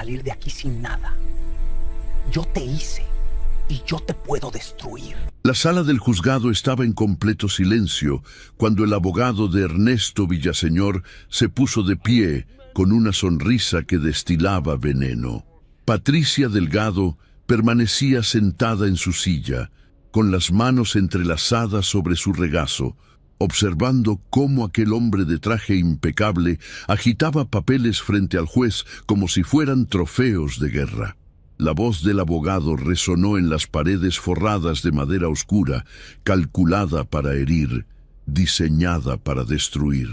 salir de aquí sin nada. Yo te hice y yo te puedo destruir. La sala del juzgado estaba en completo silencio cuando el abogado de Ernesto Villaseñor se puso de pie con una sonrisa que destilaba veneno. Patricia Delgado permanecía sentada en su silla, con las manos entrelazadas sobre su regazo, observando cómo aquel hombre de traje impecable agitaba papeles frente al juez como si fueran trofeos de guerra. La voz del abogado resonó en las paredes forradas de madera oscura, calculada para herir, diseñada para destruir.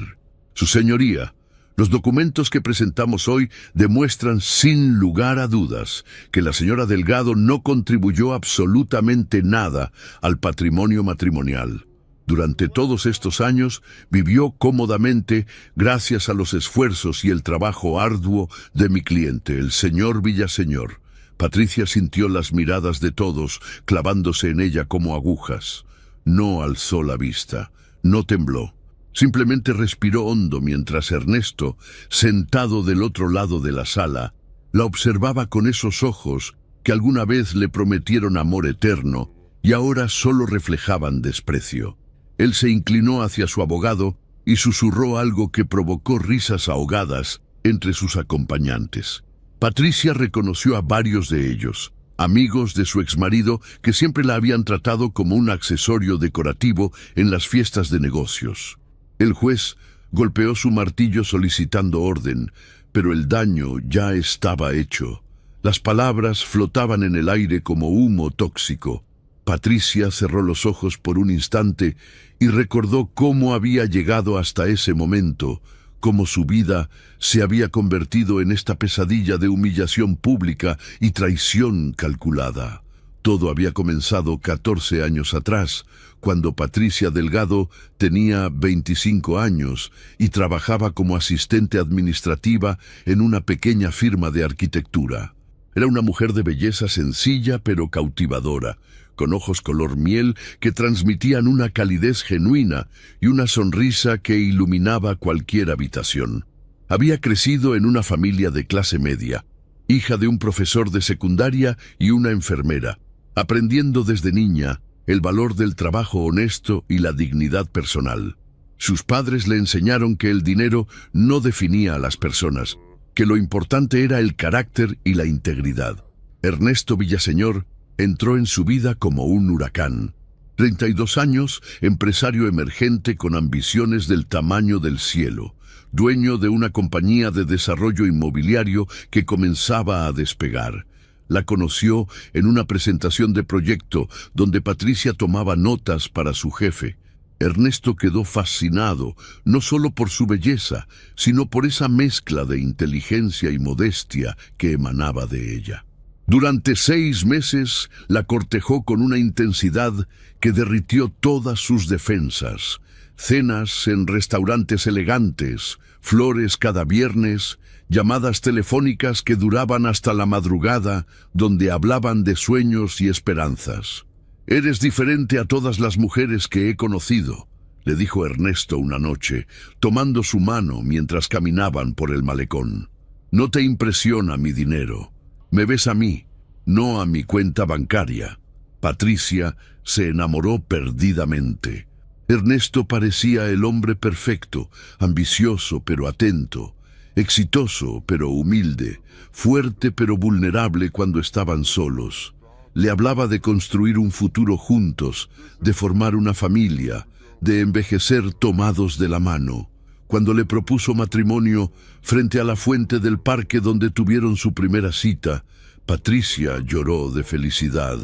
Su señoría, los documentos que presentamos hoy demuestran sin lugar a dudas que la señora Delgado no contribuyó absolutamente nada al patrimonio matrimonial. Durante todos estos años vivió cómodamente gracias a los esfuerzos y el trabajo arduo de mi cliente, el señor Villaseñor. Patricia sintió las miradas de todos clavándose en ella como agujas. No alzó la vista, no tembló. Simplemente respiró hondo mientras Ernesto, sentado del otro lado de la sala, la observaba con esos ojos que alguna vez le prometieron amor eterno y ahora solo reflejaban desprecio. Él se inclinó hacia su abogado y susurró algo que provocó risas ahogadas entre sus acompañantes. Patricia reconoció a varios de ellos, amigos de su exmarido que siempre la habían tratado como un accesorio decorativo en las fiestas de negocios. El juez golpeó su martillo solicitando orden, pero el daño ya estaba hecho. Las palabras flotaban en el aire como humo tóxico. Patricia cerró los ojos por un instante y recordó cómo había llegado hasta ese momento, cómo su vida se había convertido en esta pesadilla de humillación pública y traición calculada. Todo había comenzado 14 años atrás, cuando Patricia Delgado tenía 25 años y trabajaba como asistente administrativa en una pequeña firma de arquitectura. Era una mujer de belleza sencilla pero cautivadora, con ojos color miel que transmitían una calidez genuina y una sonrisa que iluminaba cualquier habitación. Había crecido en una familia de clase media, hija de un profesor de secundaria y una enfermera, aprendiendo desde niña el valor del trabajo honesto y la dignidad personal. Sus padres le enseñaron que el dinero no definía a las personas, que lo importante era el carácter y la integridad. Ernesto Villaseñor entró en su vida como un huracán. 32 años, empresario emergente con ambiciones del tamaño del cielo, dueño de una compañía de desarrollo inmobiliario que comenzaba a despegar. La conoció en una presentación de proyecto donde Patricia tomaba notas para su jefe. Ernesto quedó fascinado, no solo por su belleza, sino por esa mezcla de inteligencia y modestia que emanaba de ella. Durante 6 meses la cortejó con una intensidad que derritió todas sus defensas. Cenas en restaurantes elegantes, flores cada viernes, llamadas telefónicas que duraban hasta la madrugada, donde hablaban de sueños y esperanzas. «Eres diferente a todas las mujeres que he conocido», le dijo Ernesto una noche, tomando su mano mientras caminaban por el malecón. «No te impresiona mi dinero. Me ves a mí, no a mi cuenta bancaria». Patricia se enamoró perdidamente. Ernesto parecía el hombre perfecto, ambicioso pero atento, exitoso pero humilde, fuerte pero vulnerable cuando estaban solos. Le hablaba de construir un futuro juntos, de formar una familia, de envejecer tomados de la mano. Cuando le propuso matrimonio frente a la fuente del parque donde tuvieron su primera cita, Patricia lloró de felicidad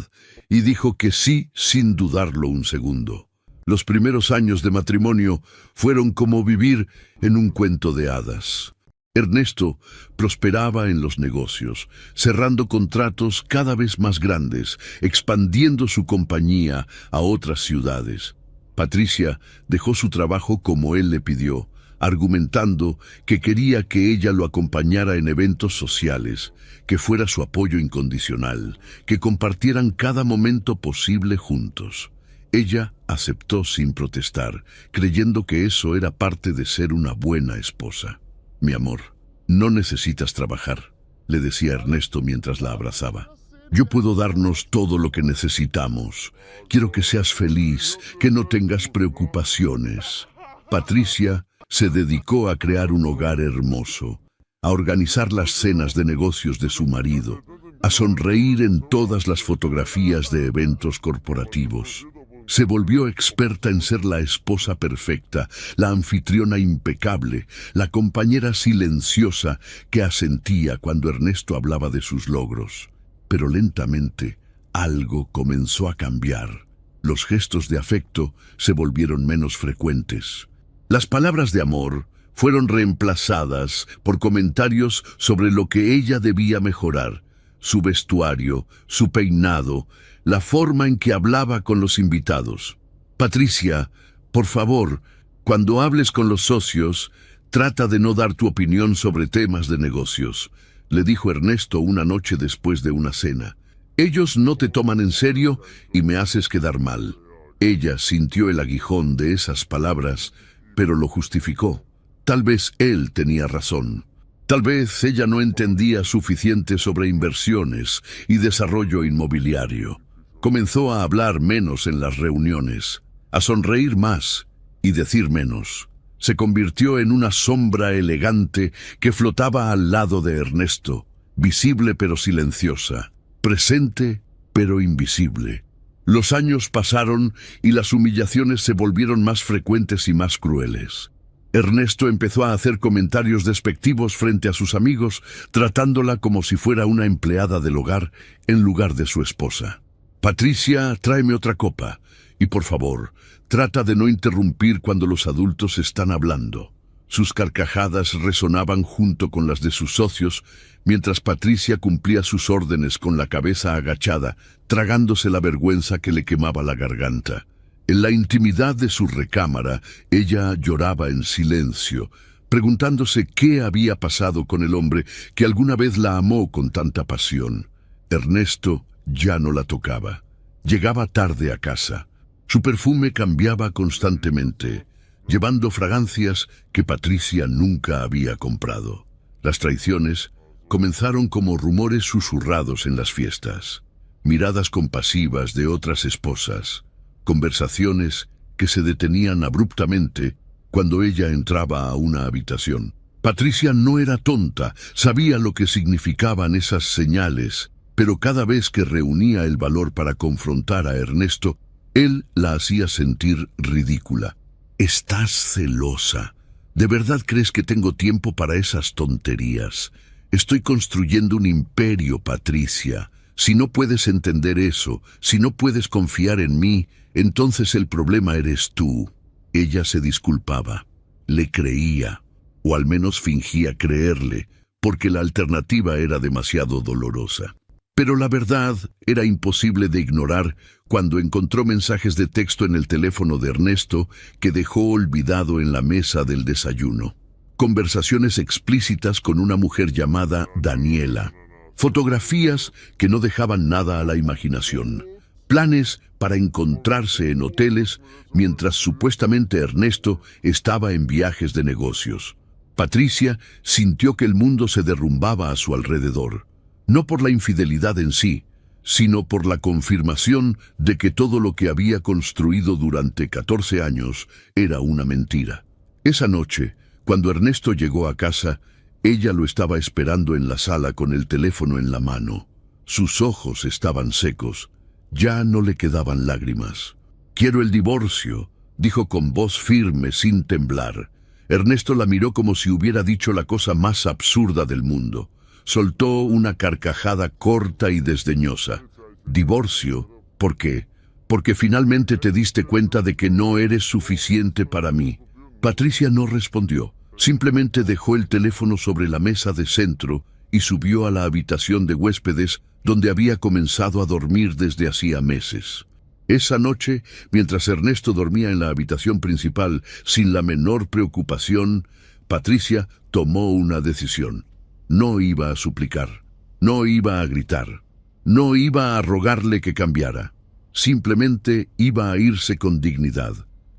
y dijo que sí sin dudarlo un segundo. Los primeros años de matrimonio fueron como vivir en un cuento de hadas. Ernesto prosperaba en los negocios, cerrando contratos cada vez más grandes, expandiendo su compañía a otras ciudades. Patricia dejó su trabajo como él le pidió, argumentando que quería que ella lo acompañara en eventos sociales, que fuera su apoyo incondicional, que compartieran cada momento posible juntos. Ella aceptó sin protestar, creyendo que eso era parte de ser una buena esposa. «Mi amor, no necesitas trabajar. le decía Ernesto mientras la abrazaba. Yo puedo darnos todo lo que necesitamos. Quiero que seas feliz, que no tengas preocupaciones. Patricia se dedicó a crear un hogar hermoso, a organizar las cenas de negocios de su marido, a sonreír en todas las fotografías de eventos corporativos. Se volvió experta en ser la esposa perfecta, la anfitriona impecable, la compañera silenciosa que asentía cuando Ernesto hablaba de sus logros. Pero lentamente algo comenzó a cambiar. Los gestos de afecto se volvieron menos frecuentes. Las palabras de amor fueron reemplazadas por comentarios sobre lo que ella debía mejorar: su vestuario, su peinado, la forma en que hablaba con los invitados. Patricia, por favor, cuando hables con los socios, trata de no dar tu opinión sobre temas de negocios, le dijo Ernesto una noche después de una cena. Ellos no te toman en serio y me haces quedar mal. Ella sintió el aguijón de esas palabras, pero lo justificó. Tal vez él tenía razón. Tal vez ella no entendía suficiente sobre inversiones y desarrollo inmobiliario. Comenzó a hablar menos en las reuniones, a sonreír más y decir menos. Se convirtió en una sombra elegante que flotaba al lado de Ernesto, visible pero silenciosa, presente pero invisible. Los años pasaron y las humillaciones se volvieron más frecuentes y más crueles. Ernesto empezó a hacer comentarios despectivos frente a sus amigos, tratándola como si fuera una empleada del hogar en lugar de su esposa. Patricia, tráeme otra copa. Y por favor, trata de no interrumpir cuando los adultos están hablando. Sus carcajadas resonaban junto con las de sus socios, mientras Patricia cumplía sus órdenes con la cabeza agachada, tragándose la vergüenza que le quemaba la garganta. En la intimidad de su recámara, ella lloraba en silencio, preguntándose qué había pasado con el hombre que alguna vez la amó con tanta pasión. Ernesto ya no la tocaba. Llegaba tarde a casa. Su perfume cambiaba constantemente, llevando fragancias que Patricia nunca había comprado. Las traiciones comenzaron como rumores susurrados en las fiestas, miradas compasivas de otras esposas, conversaciones que se detenían abruptamente cuando ella entraba a una habitación. Patricia no era tonta, sabía lo que significaban esas señales, pero cada vez que reunía el valor para confrontar a Ernesto, él la hacía sentir ridícula. «Estás celosa. ¿De verdad crees que tengo tiempo para esas tonterías? Estoy construyendo un imperio, Patricia. Si no puedes entender eso, si no puedes confiar en mí, entonces el problema eres tú». Ella se disculpaba. Le creía, o al menos fingía creerle, porque la alternativa era demasiado dolorosa. Pero la verdad era imposible de ignorar cuando encontró mensajes de texto en el teléfono de Ernesto que dejó olvidado en la mesa del desayuno. Conversaciones explícitas con una mujer llamada Daniela. Fotografías que no dejaban nada a la imaginación. Planes para encontrarse en hoteles mientras supuestamente Ernesto estaba en viajes de negocios. Patricia sintió que el mundo se derrumbaba a su alrededor. No por la infidelidad en sí, sino por la confirmación de que todo lo que había construido durante 14 años era una mentira. Esa noche, cuando Ernesto llegó a casa, ella lo estaba esperando en la sala con el teléfono en la mano. Sus ojos estaban secos, ya no le quedaban lágrimas. «Quiero el divorcio», dijo con voz firme, sin temblar. Ernesto la miró como si hubiera dicho la cosa más absurda del mundo. Soltó una carcajada corta y desdeñosa. «¿Divorcio? ¿Por qué? Porque finalmente te diste cuenta de que no eres suficiente para mí». Patricia no respondió. Simplemente dejó el teléfono sobre la mesa de centro y subió a la habitación de huéspedes donde había comenzado a dormir desde hacía meses. Esa noche, mientras Ernesto dormía en la habitación principal sin la menor preocupación, Patricia tomó una decisión. No iba a suplicar, no iba a gritar, no iba a rogarle que cambiara. Simplemente iba a irse con dignidad,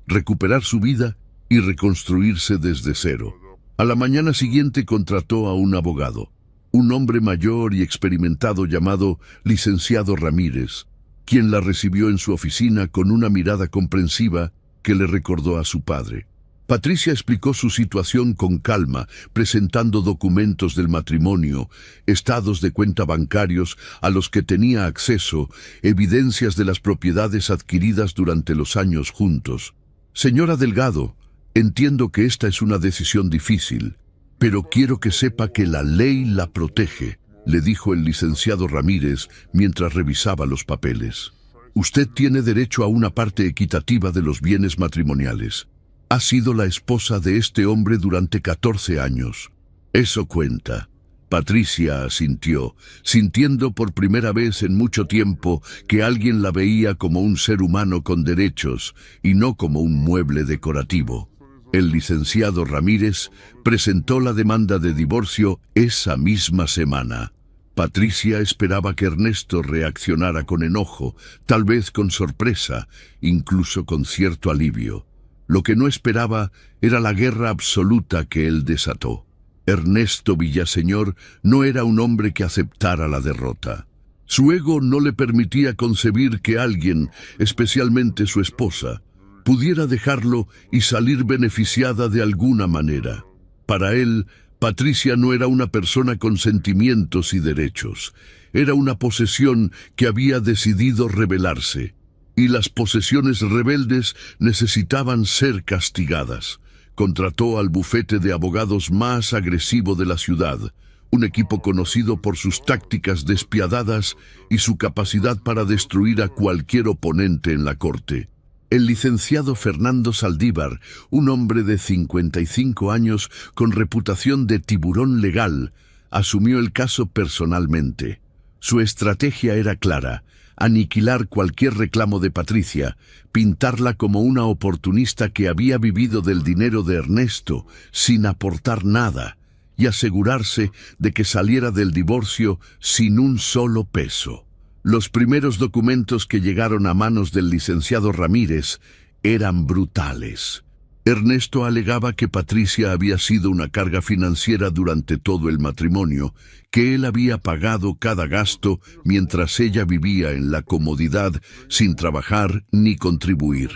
recuperar su vida y reconstruirse desde cero. A la mañana siguiente contrató a un abogado. un hombre mayor y experimentado llamado licenciado Ramírez, quien la recibió en su oficina con una mirada comprensiva que le recordó a su padre. Patricia explicó su situación con calma, presentando documentos del matrimonio, estados de cuenta bancarios a los que tenía acceso, evidencias de las propiedades adquiridas durante los años juntos. Señora Delgado, entiendo que esta es una decisión difícil, pero quiero que sepa que la ley la protege, le dijo el licenciado Ramírez mientras revisaba los papeles. Usted tiene derecho a una parte equitativa de los bienes matrimoniales. Ha sido la esposa de este hombre durante 14 años. Eso cuenta. Patricia asintió, sintiendo por primera vez en mucho tiempo que alguien la veía como un ser humano con derechos y no como un mueble decorativo. El licenciado Ramírez presentó la demanda de divorcio esa misma semana. Patricia esperaba que Ernesto reaccionara con enojo, tal vez con sorpresa, incluso con cierto alivio. Lo que no esperaba era la guerra absoluta que él desató. Ernesto Villaseñor no era un hombre que aceptara la derrota. Su ego no le permitía concebir que alguien, especialmente su esposa, pudiera dejarlo y salir beneficiada de alguna manera. Para él, Patricia no era una persona con sentimientos y derechos. Era una posesión que había decidido rebelarse. Y las posesiones rebeldes necesitaban ser castigadas. Contrató al bufete de abogados más agresivo de la ciudad, un equipo conocido por sus tácticas despiadadas y su capacidad para destruir a cualquier oponente en la corte. El licenciado Fernando Saldívar, un hombre de 55 años con reputación de tiburón legal, asumió el caso personalmente. Su estrategia era clara: aniquilar cualquier reclamo de Patricia, pintarla como una oportunista que había vivido del dinero de Ernesto sin aportar nada y asegurarse de que saliera del divorcio sin un solo peso. Los primeros documentos que llegaron a manos del licenciado Ramírez eran brutales. Ernesto alegaba que Patricia había sido una carga financiera durante todo el matrimonio, que él había pagado cada gasto mientras ella vivía en la comodidad sin trabajar ni contribuir.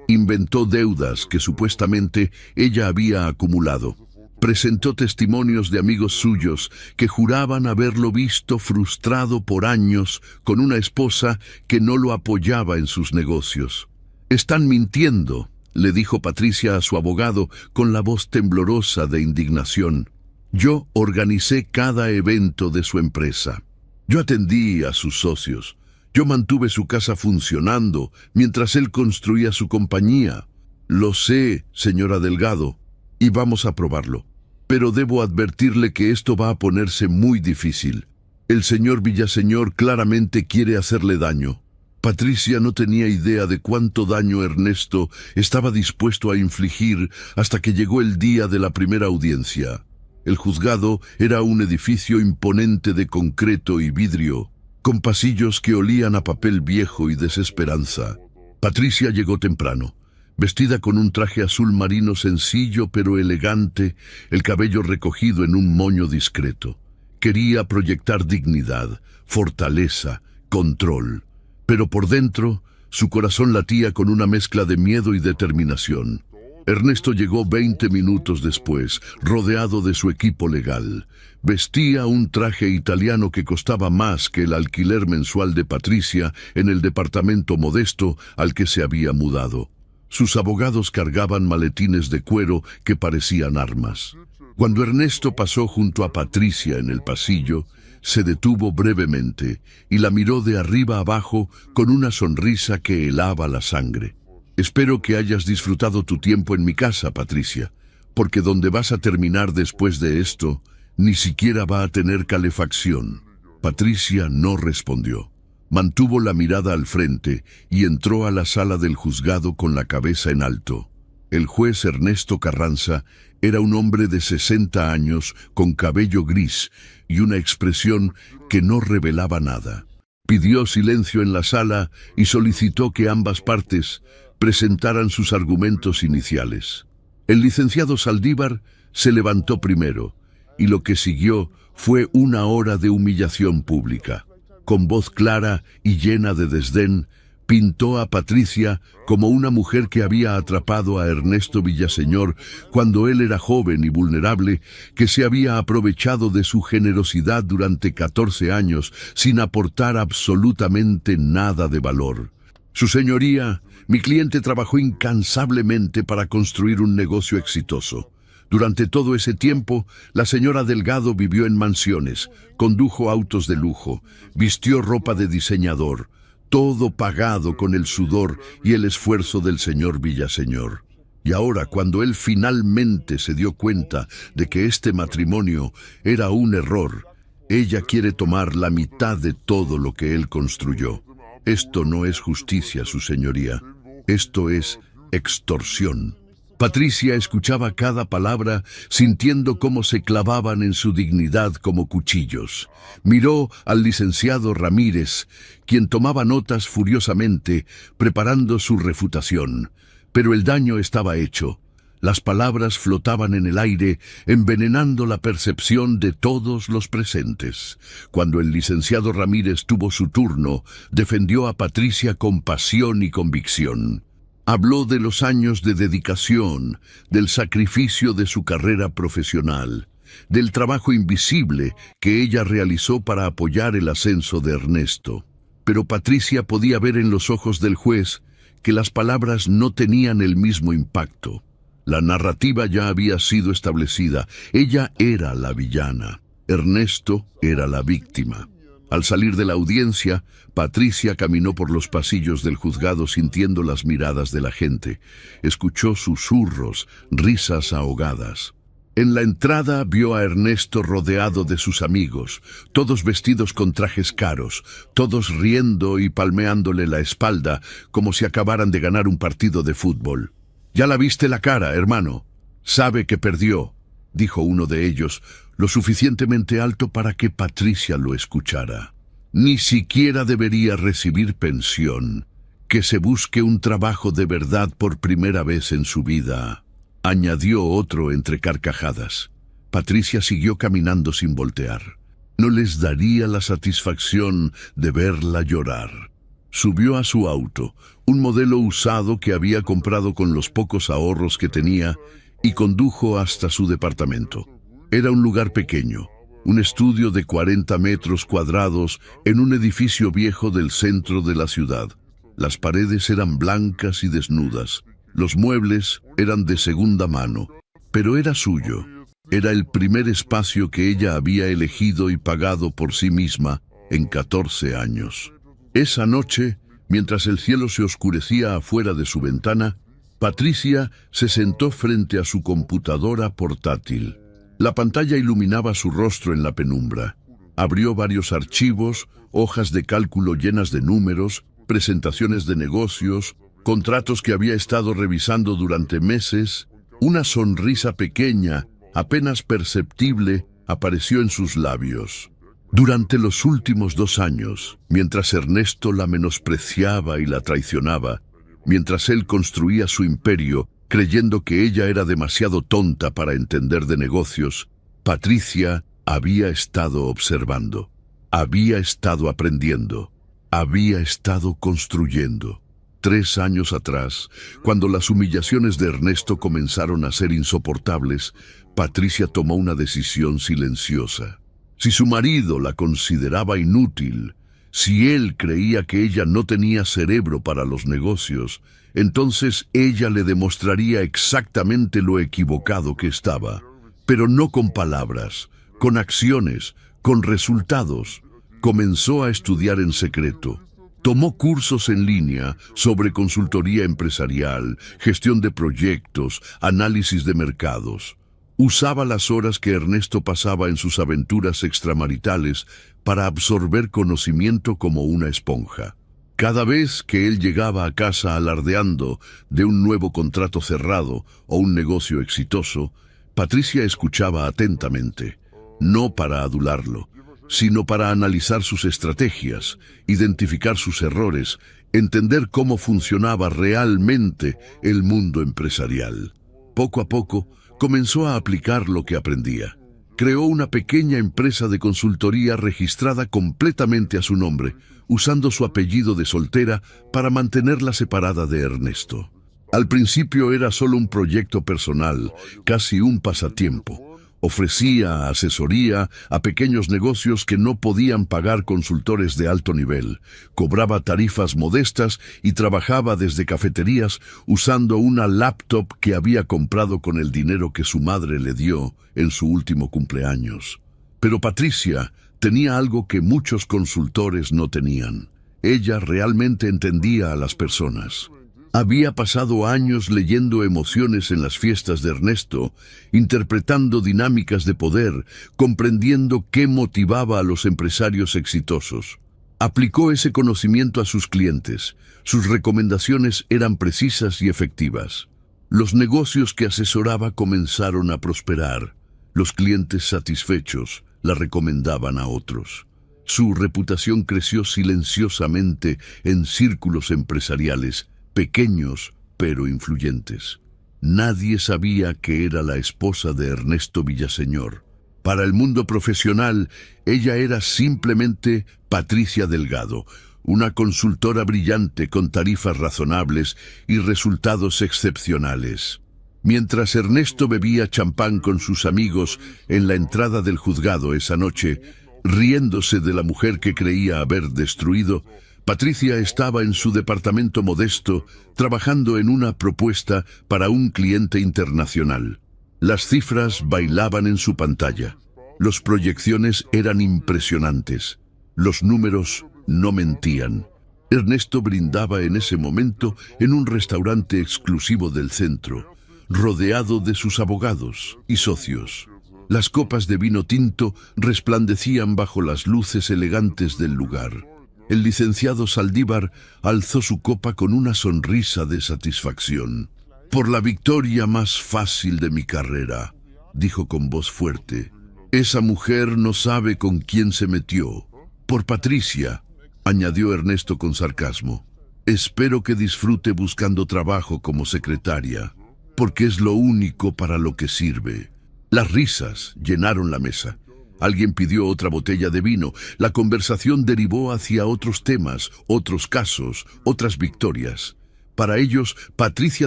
Inventó deudas que supuestamente ella había acumulado. Presentó testimonios de amigos suyos que juraban haberlo visto frustrado por años con una esposa que no lo apoyaba en sus negocios. «Están mintiendo», le dijo Patricia a su abogado con la voz temblorosa de indignación. «Yo organicé cada evento de su empresa. Yo atendí a sus socios. Yo mantuve su casa funcionando mientras él construía su compañía. Lo sé, señora Delgado, y vamos a probarlo. Pero debo advertirle que esto va a ponerse muy difícil. El señor Villaseñor claramente quiere hacerle daño». Patricia no tenía idea de cuánto daño Ernesto estaba dispuesto a infligir hasta que llegó el día de la primera audiencia. El juzgado era un edificio imponente de concreto y vidrio, con pasillos que olían a papel viejo y desesperanza. Patricia llegó temprano, vestida con un traje azul marino sencillo pero elegante, el cabello recogido en un moño discreto. Quería proyectar dignidad, fortaleza, control. Pero por dentro, su corazón latía con una mezcla de miedo y determinación. Ernesto llegó 20 minutos después, rodeado de su equipo legal. Vestía un traje italiano que costaba más que el alquiler mensual de Patricia en el departamento modesto al que se había mudado. Sus abogados cargaban maletines de cuero que parecían armas. Cuando Ernesto pasó junto a Patricia en el pasillo, se detuvo brevemente y la miró de arriba abajo con una sonrisa que helaba la sangre. «Espero que hayas disfrutado tu tiempo en mi casa, Patricia, porque donde vas a terminar después de esto, ni siquiera va a tener calefacción». Patricia no respondió. Mantuvo la mirada al frente y entró a la sala del juzgado con la cabeza en alto. El juez Ernesto Carranza era un hombre de 60 años con cabello gris y una expresión que no revelaba nada. Pidió silencio en la sala y solicitó que ambas partes presentaran sus argumentos iniciales. El licenciado Saldívar se levantó primero y lo que siguió Fue una hora de humillación pública. Con voz clara y llena de desdén, pintó a Patricia como una mujer que había atrapado a Ernesto Villaseñor cuando él era joven y vulnerable, que se había aprovechado de su generosidad durante 14 años sin aportar absolutamente nada de valor. Su señoría, mi cliente trabajó incansablemente para construir un negocio exitoso. Durante todo ese tiempo, la señora Delgado vivió en mansiones, condujo autos de lujo, vistió ropa de diseñador, todo pagado con el sudor y el esfuerzo del señor Villaseñor. Y ahora, cuando él finalmente se dio cuenta de que este matrimonio era un error, ella quiere tomar la mitad de todo lo que él construyó. Esto no es justicia, su señoría. Esto es extorsión. Patricia escuchaba cada palabra, sintiendo cómo se clavaban en su dignidad como cuchillos. Miró al licenciado Ramírez, quien tomaba notas furiosamente, preparando su refutación. Pero el daño estaba hecho. Las palabras flotaban en el aire, envenenando la percepción de todos los presentes. Cuando el licenciado Ramírez tuvo su turno, defendió a Patricia con pasión y convicción. Habló de los años de dedicación, del sacrificio de su carrera profesional, del trabajo invisible que ella realizó para apoyar el ascenso de Ernesto. Pero Patricia podía ver en los ojos del juez que las palabras no tenían el mismo impacto. La narrativa ya había sido establecida. Ella era la villana. Ernesto era la víctima. Al salir de la audiencia, Patricia caminó por los pasillos del juzgado sintiendo las miradas de la gente. Escuchó susurros, risas ahogadas. En la entrada vio a Ernesto rodeado de sus amigos, todos vestidos con trajes caros, todos riendo y palmeándole la espalda como si acabaran de ganar un partido de fútbol. «Ya la viste la cara, hermano. Sabe que perdió», dijo uno de ellos, lo suficientemente alto para que Patricia lo escuchara. «Ni siquiera debería recibir pensión. Que se busque un trabajo de verdad por primera vez en su vida», añadió otro entre carcajadas. Patricia siguió caminando sin voltear. No les daría la satisfacción de verla llorar. Subió a su auto, un modelo usado que había comprado con los pocos ahorros que tenía, y condujo hasta su departamento. Era un lugar pequeño, un estudio de 40 metros cuadrados en un edificio viejo del centro de la ciudad. Las paredes eran blancas y desnudas. Los muebles eran de segunda mano, pero era suyo. Era el primer espacio que ella había elegido y pagado por sí misma en 14 años. Esa noche, mientras el cielo se oscurecía afuera de su ventana, Patricia se sentó frente a su computadora portátil. La pantalla iluminaba su rostro en la penumbra. Abrió varios archivos, hojas de cálculo llenas de números, presentaciones de negocios, contratos que había estado revisando durante meses. Una sonrisa pequeña, apenas perceptible, apareció en sus labios. Durante los últimos 2 años, mientras Ernesto la menospreciaba y la traicionaba, mientras él construía su imperio, creyendo que ella era demasiado tonta para entender de negocios, Patricia había estado observando, había estado aprendiendo, había estado construyendo. 3 años atrás, cuando las humillaciones de Ernesto comenzaron a ser insoportables, Patricia tomó una decisión silenciosa. Si su marido la consideraba inútil, si él creía que ella no tenía cerebro para los negocios, entonces ella le demostraría exactamente lo equivocado que estaba. Pero no con palabras, con acciones, con resultados. Comenzó a estudiar en secreto. Tomó cursos en línea sobre consultoría empresarial, gestión de proyectos, análisis de mercados. Usaba las horas que Ernesto pasaba en sus aventuras extramaritales para absorber conocimiento como una esponja. Cada vez que él llegaba a casa alardeando de un nuevo contrato cerrado o un negocio exitoso, Patricia escuchaba atentamente, no para adularlo, sino para analizar sus estrategias, identificar sus errores, entender cómo funcionaba realmente el mundo empresarial. Poco a poco, comenzó a aplicar lo que aprendía. creó una pequeña empresa de consultoría registrada completamente a su nombre, usando su apellido de soltera para mantenerla separada de Ernesto. Al principio era solo un proyecto personal, casi un pasatiempo. Ofrecía asesoría a pequeños negocios que no podían pagar consultores de alto nivel. Cobraba tarifas modestas y trabajaba desde cafeterías usando una laptop que había comprado con el dinero que su madre le dio en su último cumpleaños. Pero Patricia tenía algo que muchos consultores no tenían. Ella realmente entendía a las personas. Había pasado años leyendo emociones en las fiestas de Ernesto, interpretando dinámicas de poder, comprendiendo qué motivaba a los empresarios exitosos. Aplicó ese conocimiento a sus clientes. Sus recomendaciones eran precisas y efectivas. Los negocios que asesoraba comenzaron a prosperar. Los clientes satisfechos la recomendaban a otros. Su reputación creció silenciosamente en círculos empresariales, pequeños pero influyentes. Nadie sabía que era la esposa de Ernesto Villaseñor. Para el mundo profesional, ella era simplemente Patricia Delgado, una consultora brillante con tarifas razonables y resultados excepcionales. Mientras Ernesto bebía champán con sus amigos en la entrada del juzgado esa noche, riéndose de la mujer que creía haber destruido, Patricia estaba en su departamento modesto, trabajando en una propuesta para un cliente internacional. Las cifras bailaban en su pantalla. Las proyecciones eran impresionantes. Los números no mentían. Ernesto brindaba en ese momento en un restaurante exclusivo del centro, rodeado de sus abogados y socios. Las copas de vino tinto resplandecían bajo las luces elegantes del lugar. El licenciado Saldívar alzó su copa con una sonrisa de satisfacción. «Por la victoria más fácil de mi carrera», dijo con voz fuerte. «Esa mujer no sabe con quién se metió». «Por Patricia», añadió Ernesto con sarcasmo. «Espero que disfrute buscando trabajo como secretaria, porque es lo único para lo que sirve». Las risas llenaron la mesa. Alguien pidió otra botella de vino. La conversación derivó hacia otros temas, otros casos, otras victorias. Para ellos, Patricia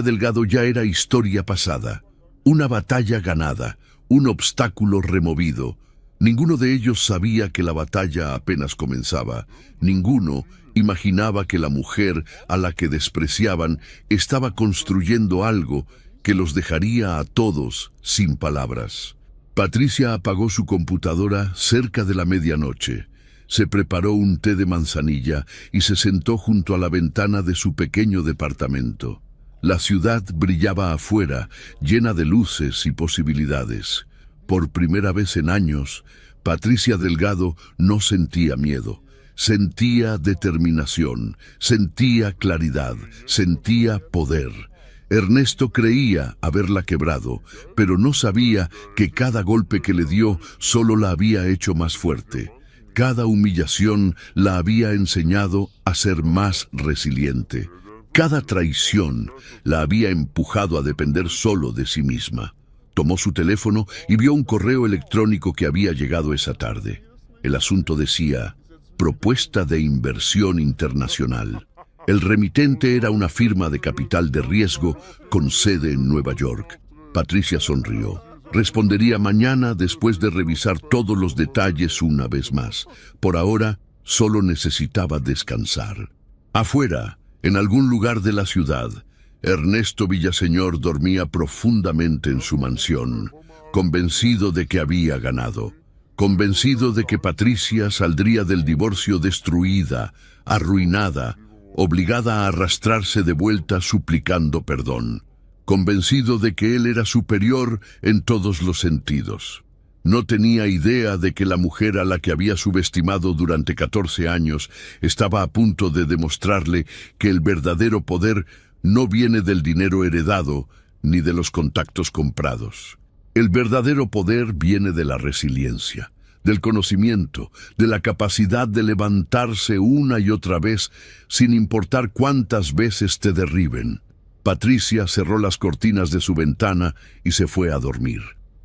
Delgado ya era historia pasada. Una batalla ganada, un obstáculo removido. Ninguno de ellos sabía que la batalla apenas comenzaba. Ninguno imaginaba que la mujer a la que despreciaban estaba construyendo algo que los dejaría a todos sin palabras. Patricia apagó su computadora cerca de la medianoche. Se preparó un té de manzanilla y se sentó junto a la ventana de su pequeño departamento. La ciudad brillaba afuera, llena de luces y posibilidades. Por primera vez en años, Patricia Delgado no sentía miedo. Sentía determinación, sentía claridad, sentía poder. Ernesto creía haberla quebrado, pero no sabía que cada golpe que le dio solo la había hecho más fuerte. Cada humillación la había enseñado a ser más resiliente. Cada traición la había empujado a depender solo de sí misma. Tomó su teléfono y vio un correo electrónico que había llegado esa tarde. El asunto decía: propuesta de inversión internacional. El remitente era una firma de capital de riesgo con sede en Nueva York. Patricia sonrió. Respondería mañana después de revisar todos los detalles una vez más. Por ahora, solo necesitaba descansar. Afuera, en algún lugar de la ciudad, Ernesto Villaseñor dormía profundamente en su mansión, convencido de que había ganado. Convencido de que Patricia saldría del divorcio destruida, arruinada, obligada a arrastrarse de vuelta suplicando perdón. Convencido de que él era superior en todos los sentidos. No tenía idea de que la mujer a la que había subestimado durante 14 años estaba a punto de demostrarle que el verdadero poder no viene del dinero heredado ni de los contactos comprados. El verdadero poder viene de la resiliencia, del conocimiento, de la capacidad de levantarse una y otra vez sin importar cuántas veces te derriben. Patricia cerró las cortinas de su ventana y se fue a dormir.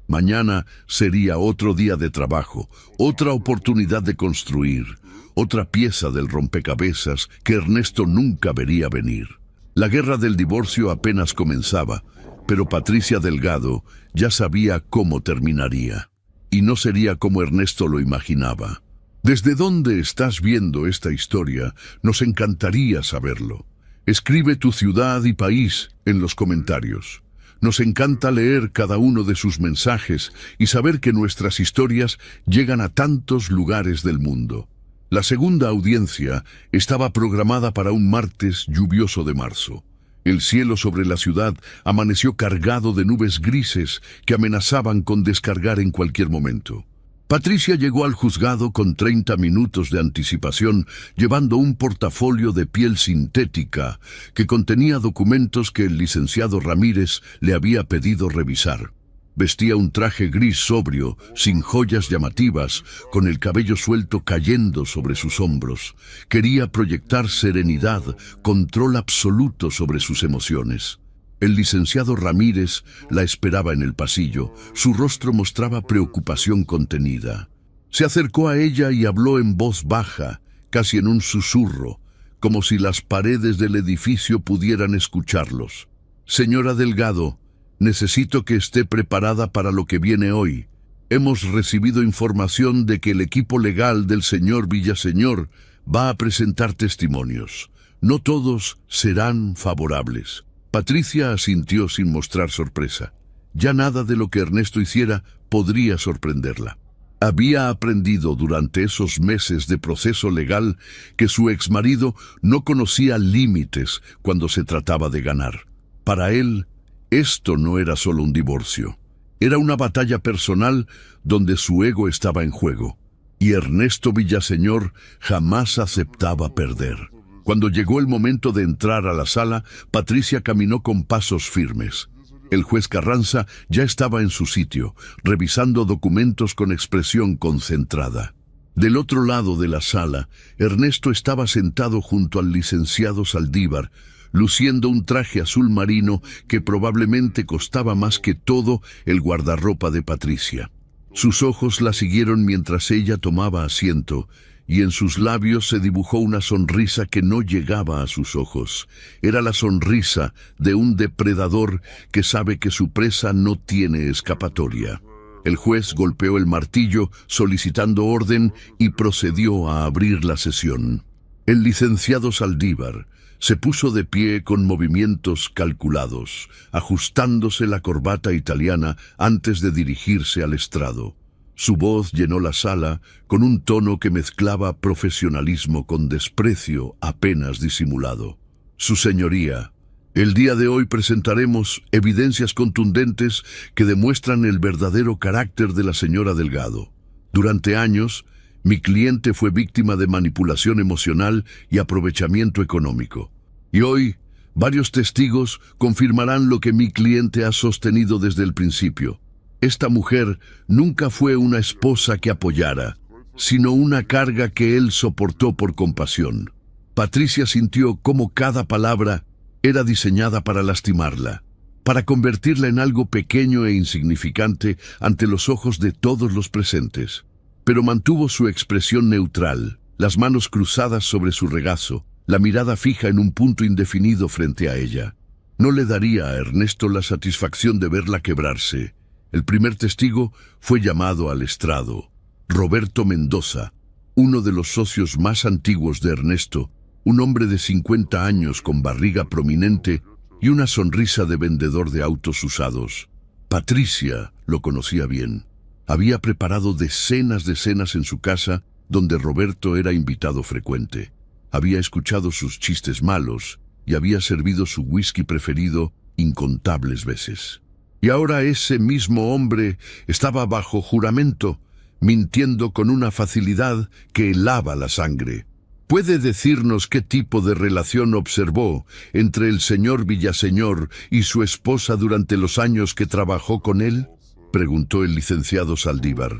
Mañana sería otro día de trabajo, otra oportunidad de construir, otra pieza del rompecabezas que Ernesto nunca vería venir. La guerra del divorcio apenas comenzaba, pero Patricia Delgado ya sabía cómo terminaría. Y no sería como Ernesto lo imaginaba. ¿Desde dónde estás viendo esta historia? Nos encantaría saberlo. Escribe tu ciudad y país en los comentarios. Nos encanta leer cada uno de sus mensajes y saber que nuestras historias llegan a tantos lugares del mundo. La segunda audiencia estaba programada para un martes lluvioso de marzo. El cielo sobre la ciudad amaneció cargado de nubes grises que amenazaban con descargar en cualquier momento. Patricia llegó al juzgado con 30 minutos de anticipación, llevando un portafolio de piel sintética que contenía documentos que el licenciado Ramírez le había pedido revisar. Vestía un traje gris sobrio, sin joyas llamativas, con el cabello suelto cayendo sobre sus hombros. Quería proyectar serenidad, control absoluto sobre sus emociones. El licenciado Ramírez la esperaba en el pasillo. Su rostro mostraba preocupación contenida. Se acercó a ella y habló en voz baja, casi en un susurro, como si las paredes del edificio pudieran escucharlos. Señora Delgado, necesito que esté preparada para lo que viene hoy. Hemos recibido información de que el equipo legal del señor Villaseñor va a presentar testimonios. No todos serán favorables. Patricia asintió sin mostrar sorpresa. Ya nada de lo que Ernesto hiciera podría sorprenderla. Había aprendido durante esos meses de proceso legal que su exmarido no conocía límites cuando se trataba de ganar. Para él, esto no era solo un divorcio. Era una batalla personal donde su ego estaba en juego. Y Ernesto Villaseñor jamás aceptaba perder. Cuando llegó el momento de entrar a la sala, Patricia caminó con pasos firmes. El juez Carranza ya estaba en su sitio, revisando documentos con expresión concentrada. Del otro lado de la sala, Ernesto estaba sentado junto al licenciado Saldívar, luciendo un traje azul marino que probablemente costaba más que todo el guardarropa de Patricia. Sus ojos la siguieron mientras ella tomaba asiento, y en sus labios se dibujó una sonrisa que no llegaba a sus ojos. Era la sonrisa de un depredador que sabe que su presa no tiene escapatoria. El juez golpeó el martillo solicitando orden y procedió a abrir la sesión. El licenciado Saldívar se puso de pie con movimientos calculados, ajustándose la corbata italiana antes de dirigirse al estrado. Su voz llenó la sala con un tono que mezclaba profesionalismo con desprecio apenas disimulado. Su señoría, el día de hoy presentaremos evidencias contundentes que demuestran el verdadero carácter de la señora Delgado. Durante años, mi cliente fue víctima de manipulación emocional y aprovechamiento económico. Y hoy, varios testigos confirmarán lo que mi cliente ha sostenido desde el principio. Esta mujer nunca fue una esposa que apoyara, sino una carga que él soportó por compasión. Patricia sintió cómo cada palabra era diseñada para lastimarla, para convertirla en algo pequeño e insignificante ante los ojos de todos los presentes. Pero mantuvo su expresión neutral, las manos cruzadas sobre su regazo, la mirada fija en un punto indefinido frente a ella. No le daría a Ernesto la satisfacción de verla quebrarse. El primer testigo fue llamado al estrado, Roberto Mendoza, uno de los socios más antiguos de Ernesto, un hombre de 50 años con barriga prominente y una sonrisa de vendedor de autos usados. Patricia lo conocía bien. Había preparado decenas de cenas en su casa, donde Roberto era invitado frecuente. Había escuchado sus chistes malos y había servido su whisky preferido incontables veces. Y ahora ese mismo hombre estaba bajo juramento, mintiendo con una facilidad que helaba la sangre. ¿Puede decirnos qué tipo de relación observó entre el señor Villaseñor y su esposa durante los años que trabajó con él?, preguntó el licenciado Saldívar.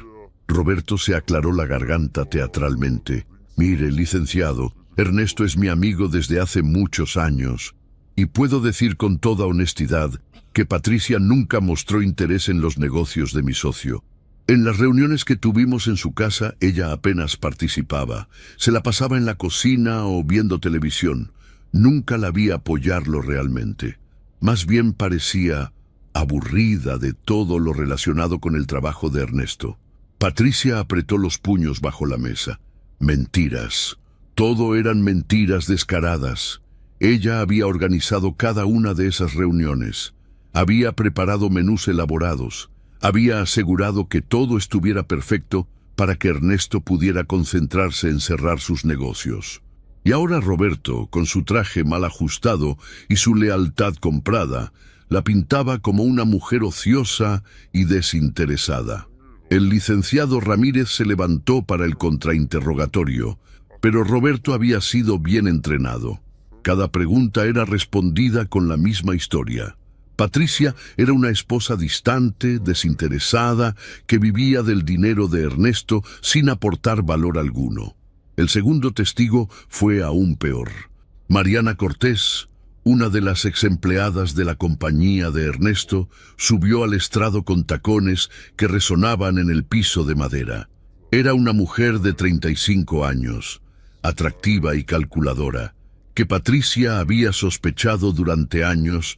Roberto se aclaró la garganta teatralmente. Mire, licenciado, Ernesto es mi amigo desde hace muchos años, y puedo decir con toda honestidad que Patricia nunca mostró interés en los negocios de mi socio. En las reuniones que tuvimos en su casa, ella apenas participaba. Se la pasaba en la cocina o viendo televisión. Nunca la vi apoyarlo realmente. Más bien parecía aburrida de todo lo relacionado con el trabajo de Ernesto. Patricia apretó los puños bajo la mesa. Mentiras. Todo eran mentiras descaradas. Ella había organizado cada una de esas reuniones. Había preparado menús elaborados. Había asegurado que todo estuviera perfecto para que Ernesto pudiera concentrarse en cerrar sus negocios. Y ahora Roberto, con su traje mal ajustado y su lealtad comprada, la pintaba como una mujer ociosa y desinteresada. El licenciado Ramírez se levantó para el contrainterrogatorio, pero Roberto había sido bien entrenado. Cada pregunta era respondida con la misma historia. Patricia era una esposa distante, desinteresada, que vivía del dinero de Ernesto sin aportar valor alguno. El segundo testigo fue aún peor. Mariana Cortés, una de las exempleadas de la compañía de Ernesto, subió al estrado con tacones que resonaban en el piso de madera. Era una mujer de 35 años, atractiva y calculadora, que Patricia había sospechado durante años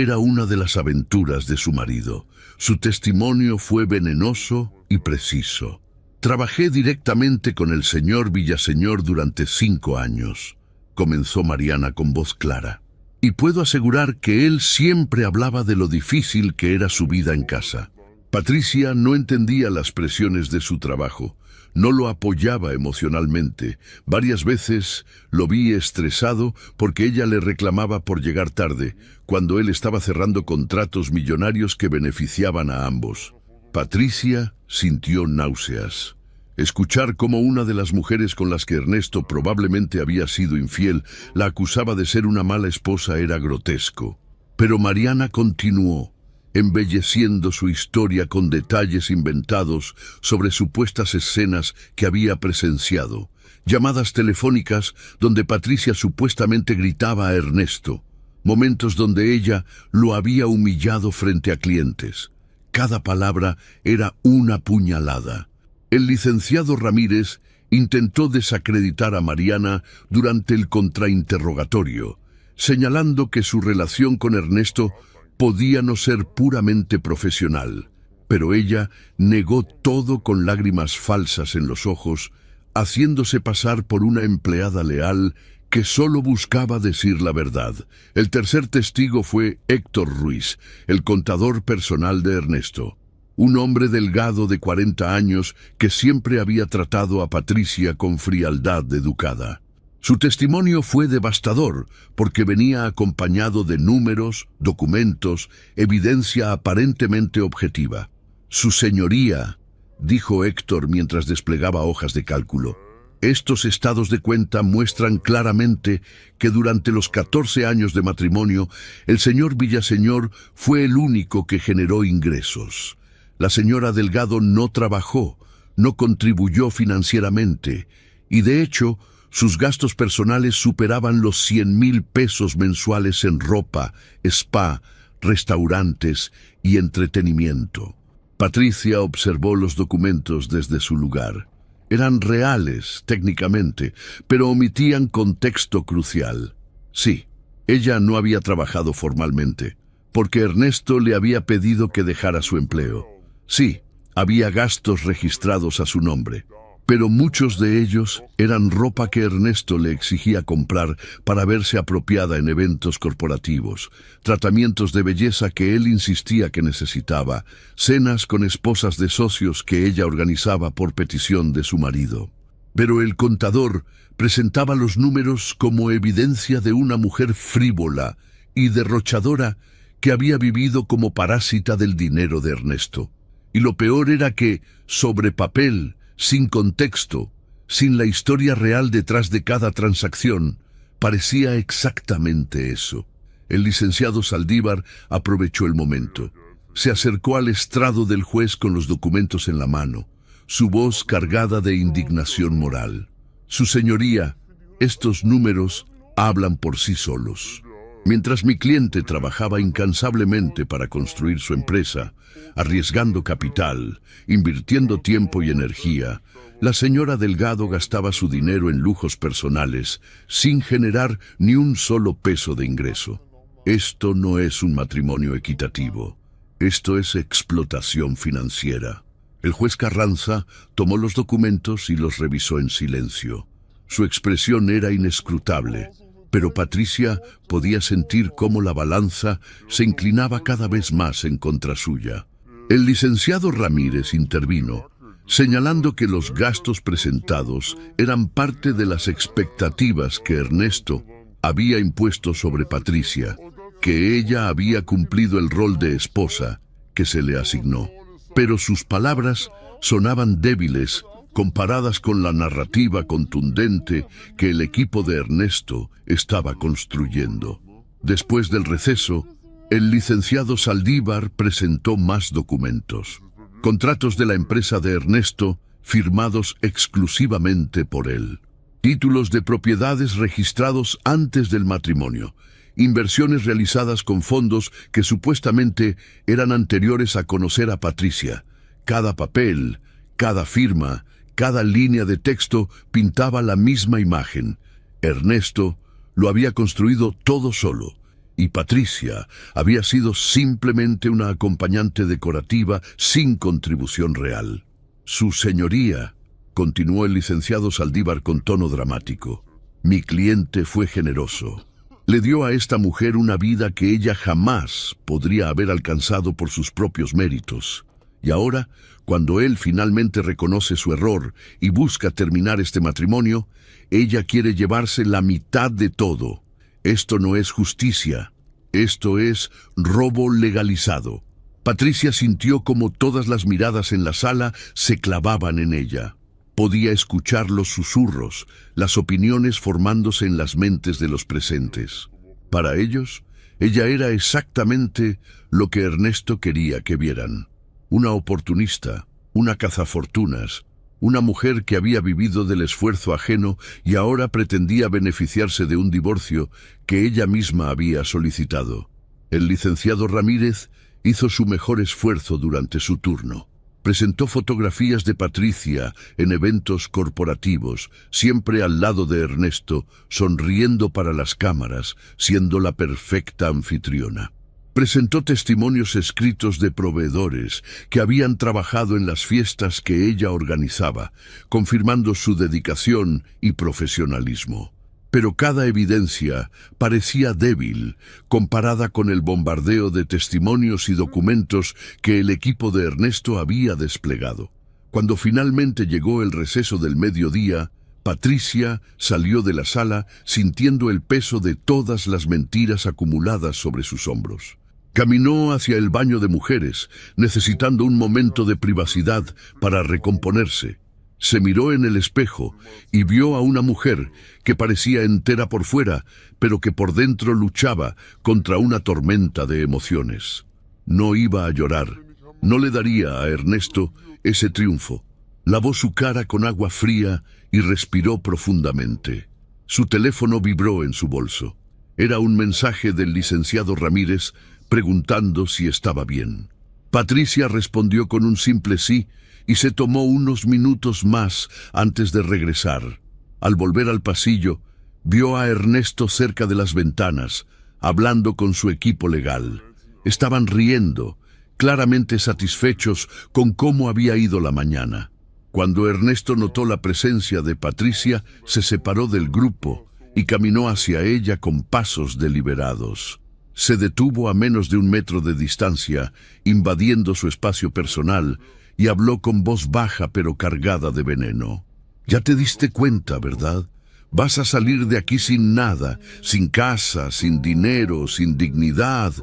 era una de las aventuras de su marido. Su testimonio fue venenoso y preciso. Trabajé directamente con el señor Villaseñor durante 5 años, comenzó Mariana con voz clara. Y puedo asegurar que él siempre hablaba de lo difícil que era su vida en casa. Patricia no entendía las presiones de su trabajo, no lo apoyaba emocionalmente. Varias veces lo vi estresado porque ella le reclamaba por llegar tarde, cuando él estaba cerrando contratos millonarios que beneficiaban a ambos. Patricia sintió náuseas. Escuchar cómo una de las mujeres con las que Ernesto probablemente había sido infiel la acusaba de ser una mala esposa era grotesco. Pero Mariana continuó, embelleciendo su historia con detalles inventados sobre supuestas escenas que había presenciado. Llamadas telefónicas donde Patricia supuestamente gritaba a Ernesto. Momentos donde ella lo había humillado frente a clientes. Cada palabra era una puñalada. El licenciado Ramírez intentó desacreditar a Mariana durante el contrainterrogatorio, señalando que su relación con Ernesto podía no ser puramente profesional, pero ella negó todo con lágrimas falsas en los ojos, haciéndose pasar por una empleada leal que solo buscaba decir la verdad. El tercer testigo fue Héctor Ruiz, el contador personal de Ernesto. Un hombre delgado de 40 años que siempre había tratado a Patricia con frialdad educada. Su testimonio fue devastador porque venía acompañado de números, documentos, evidencia aparentemente objetiva. «Su señoría», dijo Héctor mientras desplegaba hojas de cálculo, «estos estados de cuenta muestran claramente que durante los 14 años de matrimonio el señor Villaseñor fue el único que generó ingresos. La señora Delgado no trabajó, no contribuyó financieramente y de hecho sus gastos personales superaban los 100,000 pesos mensuales en ropa, spa, restaurantes y entretenimiento». Patricia observó los documentos desde su lugar. Eran reales, técnicamente, pero omitían contexto crucial. Sí, ella no había trabajado formalmente, porque Ernesto le había pedido que dejara su empleo. Sí, había gastos registrados a su nombre, pero muchos de ellos eran ropa que Ernesto le exigía comprar para verse apropiada en eventos corporativos, tratamientos de belleza que él insistía que necesitaba, cenas con esposas de socios que ella organizaba por petición de su marido. Pero el contador presentaba los números como evidencia de una mujer frívola y derrochadora que había vivido como parásita del dinero de Ernesto. Y lo peor era que, sobre papel, sin contexto, sin la historia real detrás de cada transacción, parecía exactamente eso. El licenciado Saldívar aprovechó el momento. Se acercó al estrado del juez con los documentos en la mano, su voz cargada de indignación moral. «Su señoría, estos números hablan por sí solos. Mientras mi cliente trabajaba incansablemente para construir su empresa, arriesgando capital, invirtiendo tiempo y energía, la señora Delgado gastaba su dinero en lujos personales sin generar ni un solo peso de ingreso. Esto no es un matrimonio equitativo. Esto es explotación financiera. El juez Carranza tomó los documentos y los revisó en silencio. Su expresión era inescrutable, pero Patricia podía sentir cómo la balanza se inclinaba cada vez más en contra suya. El licenciado Ramírez intervino, señalando que los gastos presentados eran parte de las expectativas que Ernesto había impuesto sobre Patricia, que ella había cumplido el rol de esposa que se le asignó. Pero sus palabras sonaban débiles comparadas con la narrativa contundente que el equipo de Ernesto estaba construyendo. Después del receso, el licenciado Saldívar presentó más documentos. Contratos de la empresa de Ernesto firmados exclusivamente por él. Títulos de propiedades registrados antes del matrimonio. Inversiones realizadas con fondos que supuestamente eran anteriores a conocer a Patricia. Cada papel, cada firma, cada línea de texto pintaba la misma imagen. Ernesto lo había construido todo solo, y Patricia había sido simplemente una acompañante decorativa sin contribución real. Su señoría, continuó el licenciado Saldívar con tono dramático, mi cliente fue generoso. Le dio a esta mujer una vida que ella jamás podría haber alcanzado por sus propios méritos. Y ahora, cuando él finalmente reconoce su error y busca terminar este matrimonio, ella quiere llevarse la mitad de todo. Esto no es justicia, esto es robo legalizado. Patricia sintió como todas las miradas en la sala se clavaban en ella. Podía escuchar los susurros, las opiniones formándose en las mentes de los presentes. Para ellos, ella era exactamente lo que Ernesto quería que vieran. Una oportunista, una cazafortunas, una mujer que había vivido del esfuerzo ajeno y ahora pretendía beneficiarse de un divorcio que ella misma había solicitado. El licenciado Ramírez hizo su mejor esfuerzo durante su turno. Presentó fotografías de Patricia en eventos corporativos, siempre al lado de Ernesto, sonriendo para las cámaras, siendo la perfecta anfitriona. Presentó testimonios escritos de proveedores que habían trabajado en las fiestas que ella organizaba, confirmando su dedicación y profesionalismo. Pero cada evidencia parecía débil comparada con el bombardeo de testimonios y documentos que el equipo de Ernesto había desplegado. Cuando finalmente llegó el receso del mediodía, Patricia salió de la sala sintiendo el peso de todas las mentiras acumuladas sobre sus hombros. Caminó hacia el baño de mujeres, necesitando un momento de privacidad para recomponerse. Se miró en el espejo y vio a una mujer que parecía entera por fuera, pero que por dentro luchaba contra una tormenta de emociones. No iba a llorar, no le daría a Ernesto ese triunfo. Lavó su cara con agua fría y respiró profundamente. Su teléfono vibró en su bolso. Era un mensaje del licenciado Ramírez preguntando si estaba bien. Patricia respondió con un simple sí y se tomó unos minutos más antes de regresar. Al volver al pasillo, vio a Ernesto cerca de las ventanas, hablando con su equipo legal. Estaban riendo, claramente satisfechos con cómo había ido la mañana. Cuando Ernesto notó la presencia de Patricia, se separó del grupo y caminó hacia ella con pasos deliberados. Se detuvo a menos de 1 metro de distancia, invadiendo su espacio personal, y habló con voz baja pero cargada de veneno. Ya te diste cuenta, ¿verdad? Vas a salir de aquí sin nada, sin casa, sin dinero, sin dignidad.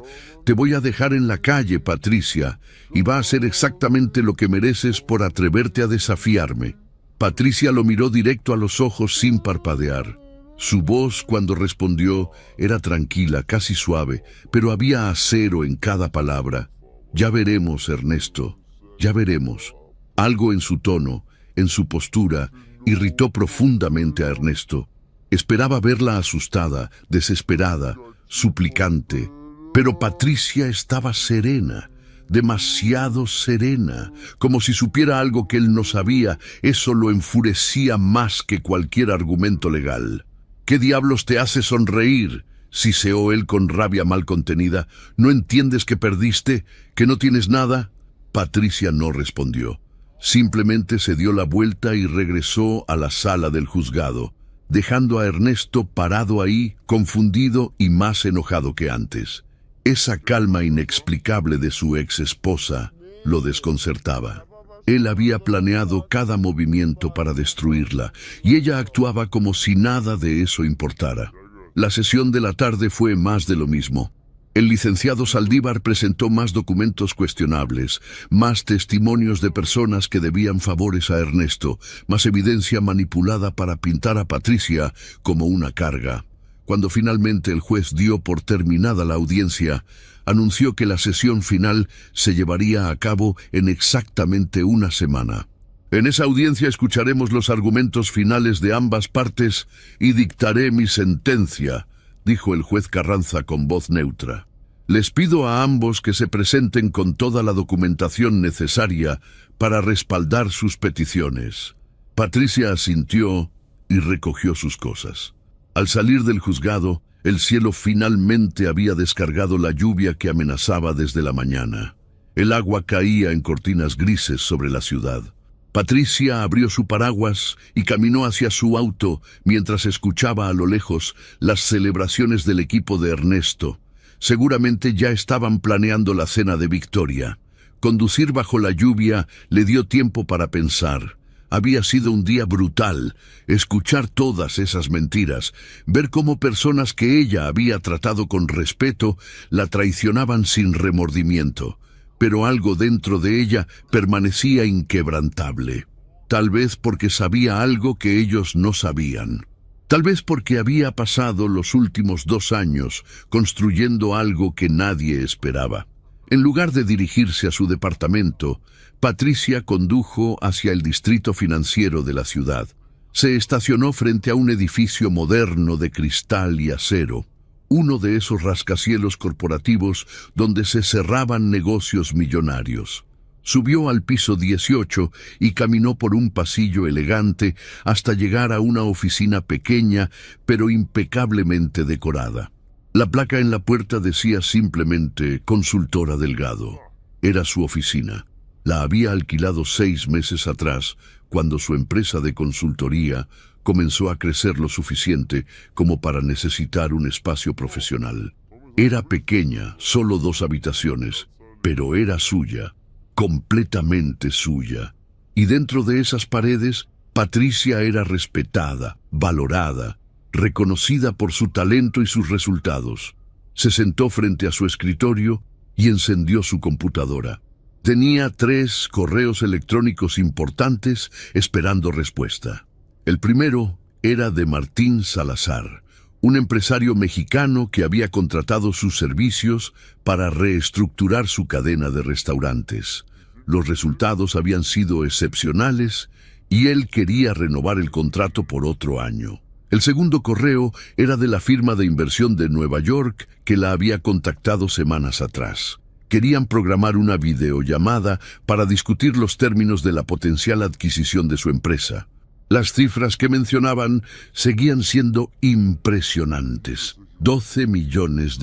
Te voy a dejar en la calle, Patricia, y va a ser exactamente lo que mereces por atreverte a desafiarme. Patricia lo miró directo a los ojos sin parpadear. Su voz, cuando respondió, era tranquila, casi suave, pero había acero en cada palabra. Ya veremos, Ernesto. Ya veremos. Algo en su tono, en su postura, irritó profundamente a Ernesto. Esperaba verla asustada, desesperada, suplicante. Pero Patricia estaba serena, demasiado serena, como si supiera algo que él no sabía. Eso lo enfurecía más que cualquier argumento legal. ¿Qué diablos te hace sonreír?, siseó él con rabia mal contenida. ¿No entiendes que perdiste? ¿Que no tienes nada? Patricia no respondió. Simplemente se dio la vuelta y regresó a la sala del juzgado, dejando a Ernesto parado ahí, confundido y más enojado que antes. Esa calma inexplicable de su ex esposa lo desconcertaba. Él había planeado cada movimiento para destruirla, y ella actuaba como si nada de eso importara. La sesión de la tarde fue más de lo mismo. El licenciado Saldívar presentó más documentos cuestionables, más testimonios de personas que debían favores a Ernesto, más evidencia manipulada para pintar a Patricia como una carga. Cuando finalmente el juez dio por terminada la audiencia, anunció que la sesión final se llevaría a cabo en exactamente una semana. En esa audiencia escucharemos los argumentos finales de ambas partes y dictaré mi sentencia, dijo el juez Carranza con voz neutra. Les pido a ambos que se presenten con toda la documentación necesaria para respaldar sus peticiones. Patricia asintió y recogió sus cosas. Al salir del juzgado, el cielo finalmente había descargado la lluvia que amenazaba desde la mañana. El agua caía en cortinas grises sobre la ciudad. Patricia abrió su paraguas y caminó hacia su auto mientras escuchaba a lo lejos las celebraciones del equipo de Ernesto. Seguramente ya estaban planeando la cena de victoria. Conducir bajo la lluvia le dio tiempo para pensar. Había sido un día brutal, escuchar todas esas mentiras, ver cómo personas que ella había tratado con respeto la traicionaban sin remordimiento. Pero algo dentro de ella permanecía inquebrantable. Tal vez porque sabía algo que ellos no sabían. Tal vez porque había pasado los últimos 2 años construyendo algo que nadie esperaba. En lugar de dirigirse a su departamento, Patricia condujo hacia el distrito financiero de la ciudad. Se estacionó frente a un edificio moderno de cristal y acero. Uno de esos rascacielos corporativos donde se cerraban negocios millonarios. Subió al piso 18 y caminó por un pasillo elegante hasta llegar a una oficina pequeña pero impecablemente decorada. La placa en la puerta decía simplemente Consultora Delgado. Era su oficina. La había alquilado 6 meses atrás, cuando su empresa de consultoría comenzó a crecer lo suficiente como para necesitar un espacio profesional. Era pequeña, solo 2 habitaciones, pero era suya, completamente suya. Y dentro de esas paredes, Patricia era respetada, valorada, reconocida por su talento y sus resultados. Se sentó frente a su escritorio y encendió su computadora. Tenía 3 correos electrónicos importantes esperando respuesta. El primero era de Martín Salazar, un empresario mexicano que había contratado sus servicios para reestructurar su cadena de restaurantes. Los resultados habían sido excepcionales y él quería renovar el contrato por otro año. El segundo correo era de la firma de inversión de Nueva York que la había contactado semanas atrás. Querían programar una videollamada para discutir los términos de la potencial adquisición de su empresa. Las cifras que mencionaban seguían siendo impresionantes. $12 millones.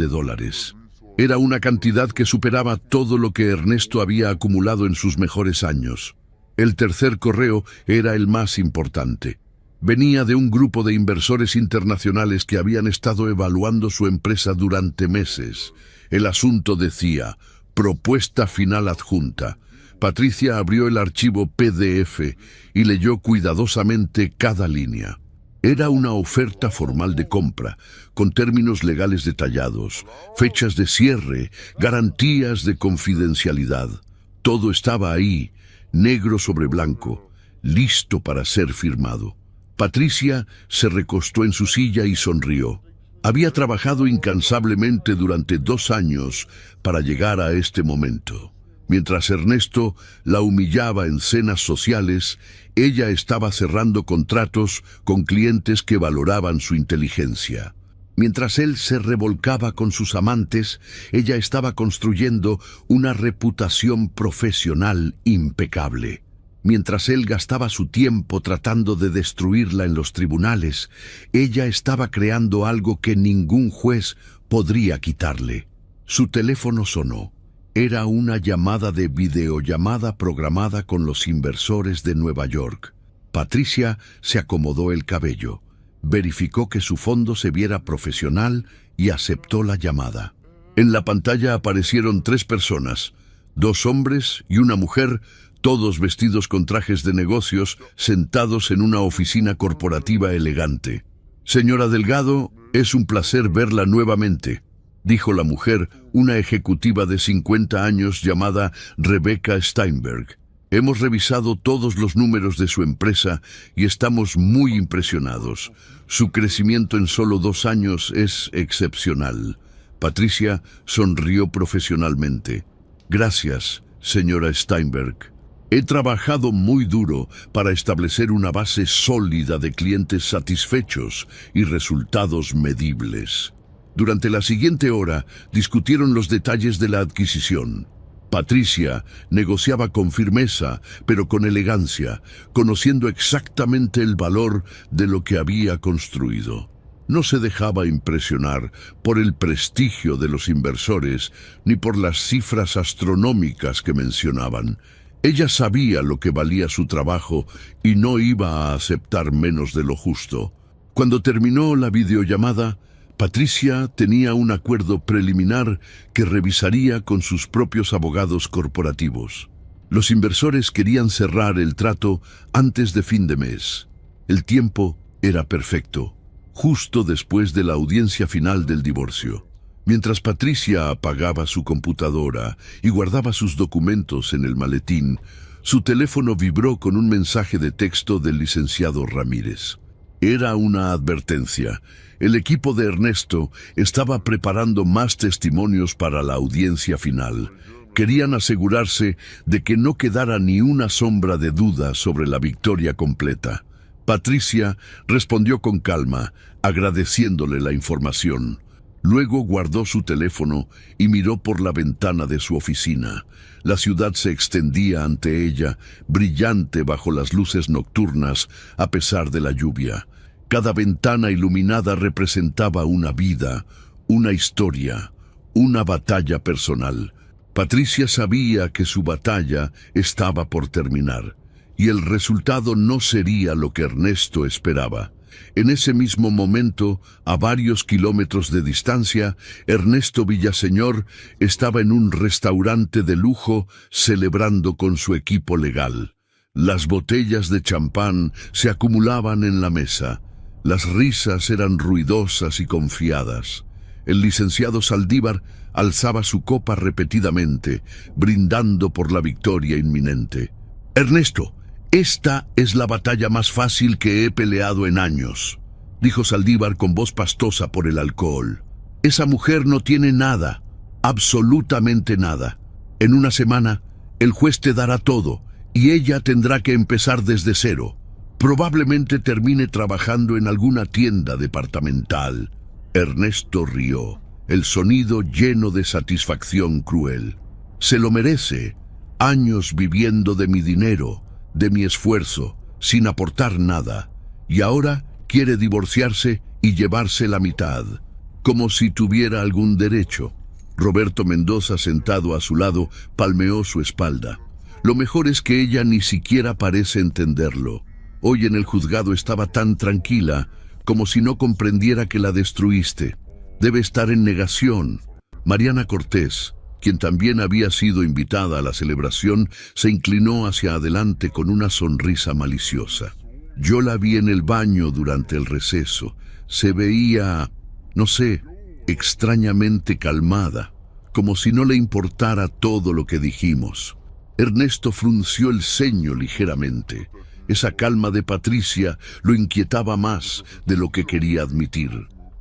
Era una cantidad que superaba todo lo que Ernesto había acumulado en sus mejores años. El tercer correo era el más importante. Venía de un grupo de inversores internacionales que habían estado evaluando su empresa durante meses. El asunto decía, propuesta final adjunta. Patricia abrió el archivo PDF y leyó cuidadosamente cada línea. Era una oferta formal de compra, con términos legales detallados, fechas de cierre, garantías de confidencialidad. Todo estaba ahí, negro sobre blanco, listo para ser firmado. Patricia se recostó en su silla y sonrió. Había trabajado incansablemente durante 2 años para llegar a este momento. Mientras Ernesto la humillaba en cenas sociales, ella estaba cerrando contratos con clientes que valoraban su inteligencia. Mientras él se revolcaba con sus amantes, ella estaba construyendo una reputación profesional impecable. Mientras él gastaba su tiempo tratando de destruirla en los tribunales, ella estaba creando algo que ningún juez podría quitarle. Su teléfono sonó. Era una llamada de videollamada programada con los inversores de Nueva York. Patricia se acomodó el cabello, verificó que su fondo se viera profesional y aceptó la llamada. En la pantalla aparecieron 3 personas, 2 hombres y una mujer, todos vestidos con trajes de negocios, sentados en una oficina corporativa elegante. «Señora Delgado, es un placer verla nuevamente», dijo la mujer, una ejecutiva de 50 años llamada Rebecca Steinberg. «Hemos revisado todos los números de su empresa y estamos muy impresionados. Su crecimiento en solo 2 años es excepcional». Patricia sonrió profesionalmente. «Gracias, señora Steinberg. He trabajado muy duro para establecer una base sólida de clientes satisfechos y resultados medibles». Durante la siguiente hora discutieron los detalles de la adquisición. Patricia negociaba con firmeza, pero con elegancia, conociendo exactamente el valor de lo que había construido. No se dejaba impresionar por el prestigio de los inversores ni por las cifras astronómicas que mencionaban. Ella sabía lo que valía su trabajo y no iba a aceptar menos de lo justo. Cuando terminó la videollamada, Patricia tenía un acuerdo preliminar que revisaría con sus propios abogados corporativos. Los inversores querían cerrar el trato antes de fin de mes. El tiempo era perfecto, justo después de la audiencia final del divorcio. Mientras Patricia apagaba su computadora y guardaba sus documentos en el maletín, su teléfono vibró con un mensaje de texto del licenciado Ramírez. Era una advertencia. El equipo de Ernesto estaba preparando más testimonios para la audiencia final. Querían asegurarse de que no quedara ni una sombra de duda sobre la victoria completa. Patricia respondió con calma, agradeciéndole la información. Luego guardó su teléfono y miró por la ventana de su oficina. La ciudad se extendía ante ella, brillante bajo las luces nocturnas, a pesar de la lluvia. Cada ventana iluminada representaba una vida, una historia, una batalla personal. Patricia sabía que su batalla estaba por terminar, y el resultado no sería lo que Ernesto esperaba. En ese mismo momento, a varios kilómetros de distancia, Ernesto Villaseñor estaba en un restaurante de lujo celebrando con su equipo legal. Las botellas de champán se acumulaban en la mesa. Las risas eran ruidosas y confiadas. El licenciado Saldívar alzaba su copa repetidamente, brindando por la victoria inminente. «Ernesto, esta es la batalla más fácil que he peleado en años», dijo Saldívar con voz pastosa por el alcohol. «Esa mujer no tiene nada, absolutamente nada. En una semana, el juez te dará todo, y ella tendrá que empezar desde cero. Probablemente termine trabajando en alguna tienda departamental». Ernesto rió, el sonido lleno de satisfacción cruel. «Se lo merece. Años viviendo de mi dinero, de mi esfuerzo, sin aportar nada. Y ahora quiere divorciarse y llevarse la mitad, como si tuviera algún derecho». Roberto Mendoza, sentado a su lado, palmeó su espalda. «Lo mejor es que ella ni siquiera parece entenderlo. Hoy en el juzgado estaba tan tranquila, como si no comprendiera que la destruiste. Debe estar en negación». Mariana Cortés, quien también había sido invitada a la celebración, se inclinó hacia adelante con una sonrisa maliciosa. «Yo la vi en el baño durante el receso. Se veía, no sé, extrañamente calmada, como si no le importara todo lo que dijimos». Ernesto frunció el ceño ligeramente. Esa calma de Patricia lo inquietaba más de lo que quería admitir.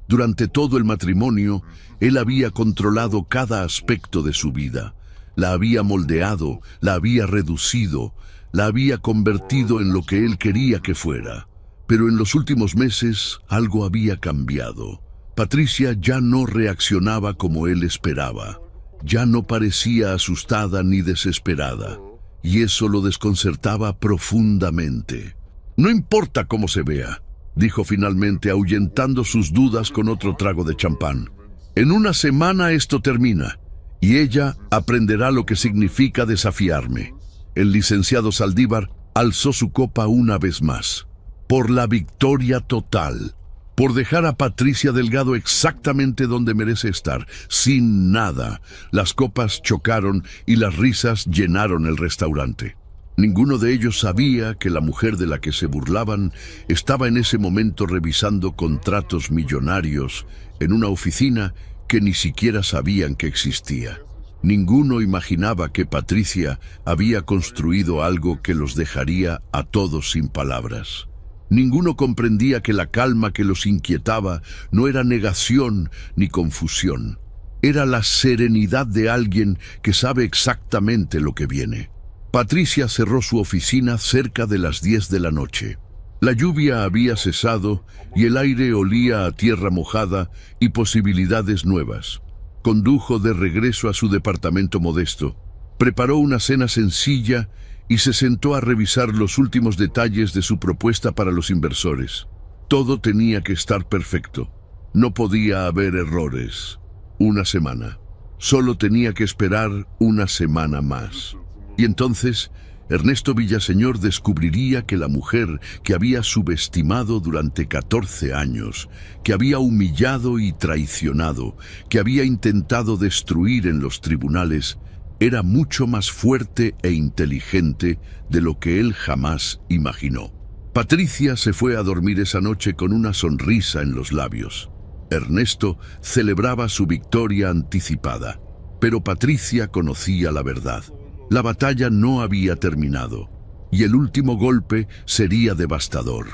Durante todo el matrimonio, él había controlado cada aspecto de su vida. La había moldeado, la había reducido, la había convertido en lo que él quería que fuera. Pero en los últimos meses algo había cambiado. Patricia ya no reaccionaba como él esperaba. Ya no parecía asustada ni desesperada, y eso lo desconcertaba profundamente. «No importa cómo se vea», dijo finalmente, ahuyentando sus dudas con otro trago de champán. «En una semana esto termina, y ella aprenderá lo que significa desafiarme». El licenciado Saldívar alzó su copa una vez más. «Por la victoria total, por dejar a Patricia Delgado exactamente donde merece estar, sin nada». Las copas chocaron y las risas llenaron el restaurante. Ninguno de ellos sabía que la mujer de la que se burlaban estaba en ese momento revisando contratos millonarios en una oficina que ni siquiera sabían que existía. Ninguno imaginaba que Patricia había construido algo que los dejaría a todos sin palabras. Ninguno comprendía que la calma que los inquietaba no era negación ni confusión. Era la serenidad de alguien que sabe exactamente lo que viene. Patricia cerró su oficina cerca de las 10 de la noche. La lluvia había cesado y el aire olía a tierra mojada y posibilidades nuevas. Condujo de regreso a su departamento modesto. Preparó una cena sencilla y se sentó a revisar los últimos detalles de su propuesta para los inversores. Todo tenía que estar perfecto. No podía haber errores. Una semana. Solo tenía que esperar una semana más. Y entonces, Ernesto Villaseñor descubriría que la mujer que había subestimado durante 14 años, que había humillado y traicionado, que había intentado destruir en los tribunales, era mucho más fuerte e inteligente de lo que él jamás imaginó. Patricia se fue a dormir esa noche con una sonrisa en los labios. Ernesto celebraba su victoria anticipada, pero Patricia conocía la verdad. La batalla no había terminado, y el último golpe sería devastador.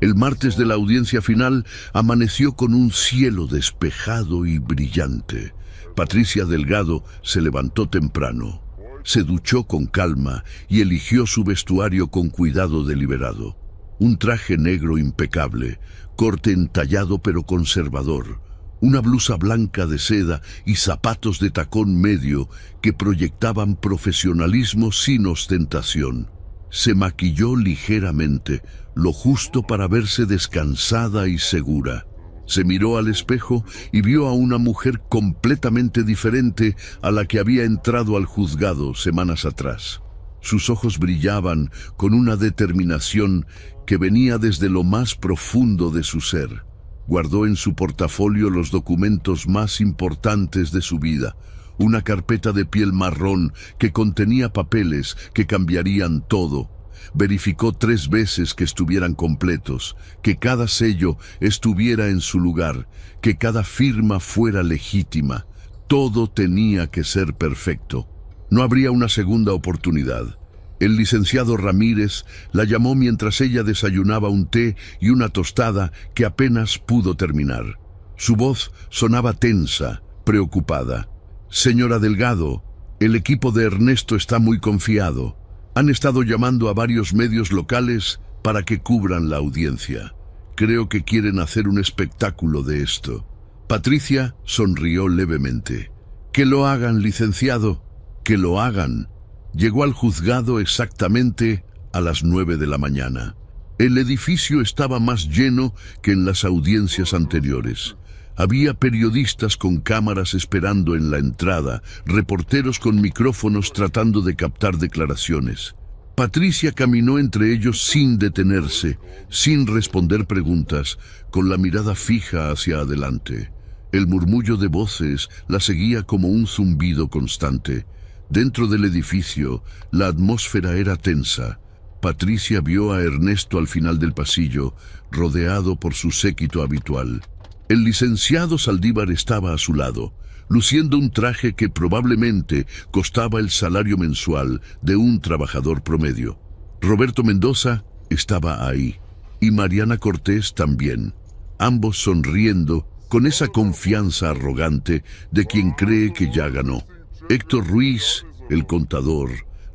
El martes de la audiencia final amaneció con un cielo despejado y brillante. Patricia Delgado se levantó temprano, se duchó con calma y eligió su vestuario con cuidado deliberado. Un traje negro impecable, corte entallado pero conservador, una blusa blanca de seda y zapatos de tacón medio que proyectaban profesionalismo sin ostentación. Se maquilló ligeramente, lo justo para verse descansada y segura. Se miró al espejo y vio a una mujer completamente diferente a la que había entrado al juzgado semanas atrás. Sus ojos brillaban con una determinación que venía desde lo más profundo de su ser. Guardó en su portafolio los documentos más importantes de su vida, una carpeta de piel marrón que contenía papeles que cambiarían todo. Verificó 3 veces que estuvieran completos, que cada sello estuviera en su lugar, que cada firma fuera legítima. Todo tenía que ser perfecto. No habría una segunda oportunidad. El licenciado Ramírez la llamó mientras ella desayunaba un té y una tostada que apenas pudo terminar. Su voz sonaba tensa, preocupada. «Señora Delgado, el equipo de Ernesto está muy confiado. Han estado llamando a varios medios locales para que cubran la audiencia. Creo que quieren hacer un espectáculo de esto». Patricia sonrió levemente. «Que lo hagan, licenciado, que lo hagan». Llegó al juzgado exactamente a las 9 de la mañana. El edificio estaba más lleno que en las audiencias anteriores. Había periodistas con cámaras esperando en la entrada, reporteros con micrófonos tratando de captar declaraciones. Patricia caminó entre ellos sin detenerse, sin responder preguntas, con la mirada fija hacia adelante. El murmullo de voces la seguía como un zumbido constante. Dentro del edificio, la atmósfera era tensa. Patricia vio a Ernesto al final del pasillo, rodeado por su séquito habitual. El licenciado Saldívar estaba a su lado, luciendo un traje que probablemente costaba el salario mensual de un trabajador promedio. Roberto Mendoza estaba ahí, y Mariana Cortés también, ambos sonriendo con esa confianza arrogante de quien cree que ya ganó. Héctor Ruiz, el contador,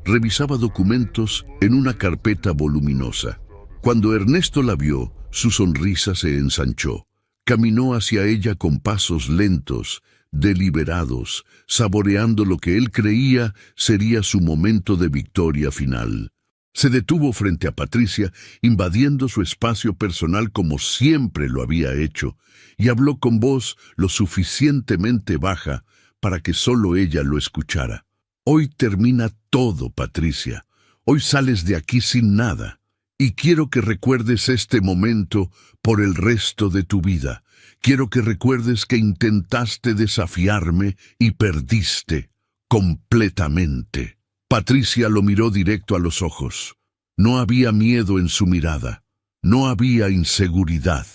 revisaba documentos en una carpeta voluminosa. Cuando Ernesto la vio, su sonrisa se ensanchó. Caminó hacia ella con pasos lentos, deliberados, saboreando lo que él creía sería su momento de victoria final. Se detuvo frente a Patricia, invadiendo su espacio personal como siempre lo había hecho, y habló con voz lo suficientemente baja para que solo ella lo escuchara. Hoy termina todo, Patricia. Hoy sales de aquí sin nada. Y quiero que recuerdes este momento por el resto de tu vida. Quiero que recuerdes que intentaste desafiarme y perdiste completamente. Patricia lo miró directo a los ojos. No había miedo en su mirada. No había inseguridad.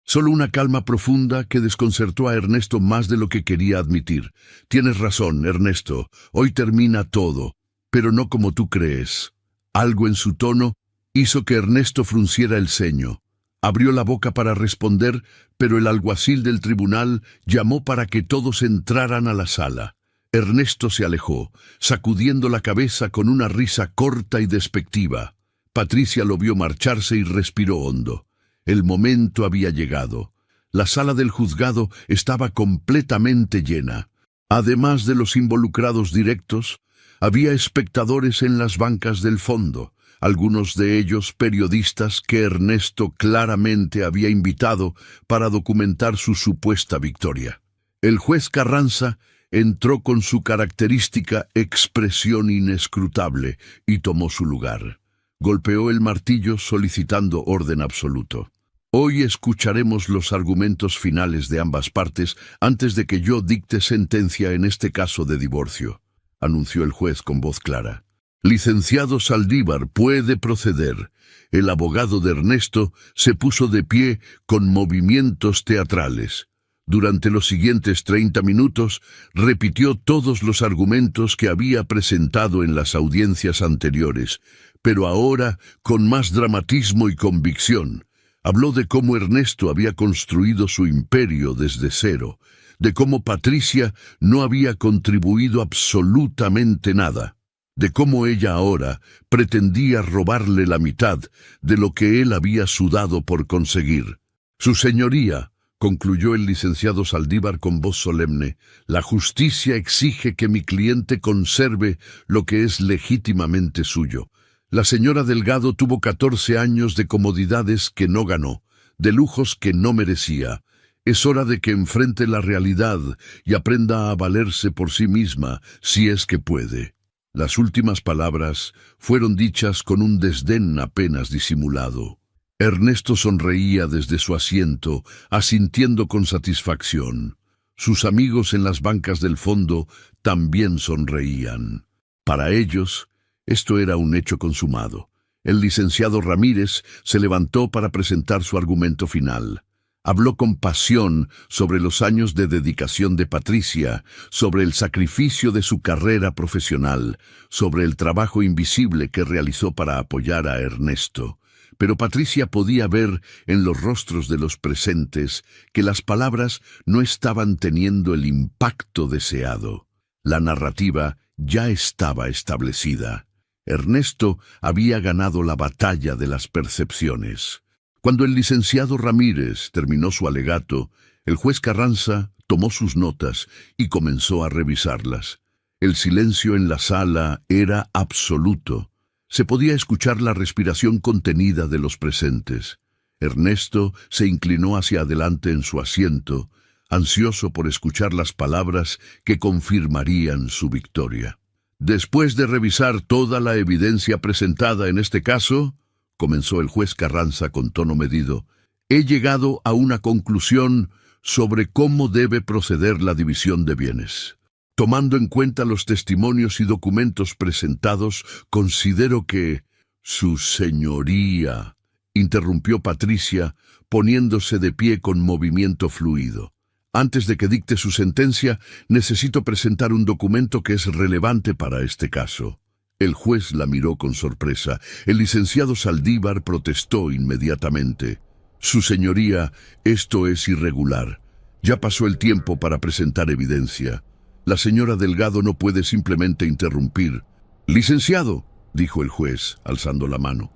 Solo una calma profunda que desconcertó a Ernesto más de lo que quería admitir. Tienes razón, Ernesto. Hoy termina todo, pero no como tú crees. Algo en su tono hizo que Ernesto frunciera el ceño. Abrió la boca para responder, pero el alguacil del tribunal llamó para que todos entraran a la sala. Ernesto se alejó, sacudiendo la cabeza con una risa corta y despectiva. Patricia lo vio marcharse y respiró hondo. El momento había llegado. La sala del juzgado estaba completamente llena. Además de los involucrados directos, había espectadores en las bancas del fondo, algunos de ellos periodistas que Ernesto claramente había invitado para documentar su supuesta victoria. El juez Carranza entró con su característica expresión inescrutable y tomó su lugar. Golpeó el martillo solicitando orden absoluto. Hoy escucharemos los argumentos finales de ambas partes antes de que yo dicte sentencia en este caso de divorcio, anunció el juez con voz clara. Licenciado Saldívar, puede proceder. El abogado de Ernesto se puso de pie con movimientos teatrales. Durante los siguientes 30 minutos repitió todos los argumentos que había presentado en las audiencias anteriores, pero ahora con más dramatismo y convicción. Habló de cómo Ernesto había construido su imperio desde cero, de cómo Patricia no había contribuido absolutamente nada, de cómo ella ahora pretendía robarle la mitad de lo que él había sudado por conseguir. Su señoría, concluyó el licenciado Saldívar con voz solemne, la justicia exige que mi cliente conserve lo que es legítimamente suyo. La señora Delgado tuvo 14 años de comodidades que no ganó, de lujos que no merecía. Es hora de que enfrente la realidad y aprenda a valerse por sí misma, si es que puede. Las últimas palabras fueron dichas con un desdén apenas disimulado. Ernesto sonreía desde su asiento, asintiendo con satisfacción. Sus amigos en las bancas del fondo también sonreían. Para ellos, esto era un hecho consumado. El licenciado Ramírez se levantó para presentar su argumento final. Habló con pasión sobre los años de dedicación de Patricia, sobre el sacrificio de su carrera profesional, sobre el trabajo invisible que realizó para apoyar a Ernesto. Pero Patricia podía ver en los rostros de los presentes que las palabras no estaban teniendo el impacto deseado. La narrativa ya estaba establecida. Ernesto había ganado la batalla de las percepciones. Cuando el licenciado Ramírez terminó su alegato, el juez Carranza tomó sus notas y comenzó a revisarlas. El silencio en la sala era absoluto. Se podía escuchar la respiración contenida de los presentes. Ernesto se inclinó hacia adelante en su asiento, ansioso por escuchar las palabras que confirmarían su victoria. Después de revisar toda la evidencia presentada en este caso, comenzó el juez Carranza con tono medido, he llegado a una conclusión sobre cómo debe proceder la división de bienes. Tomando en cuenta los testimonios y documentos presentados, considero que... Su señoría, interrumpió Patricia, poniéndose de pie con movimiento fluido. Antes de que dicte su sentencia, necesito presentar un documento que es relevante para este caso. El juez la miró con sorpresa. El licenciado Saldívar protestó inmediatamente. Su señoría, esto es irregular. Ya pasó el tiempo para presentar evidencia. La señora Delgado no puede simplemente interrumpir. Licenciado, dijo el juez, alzando la mano,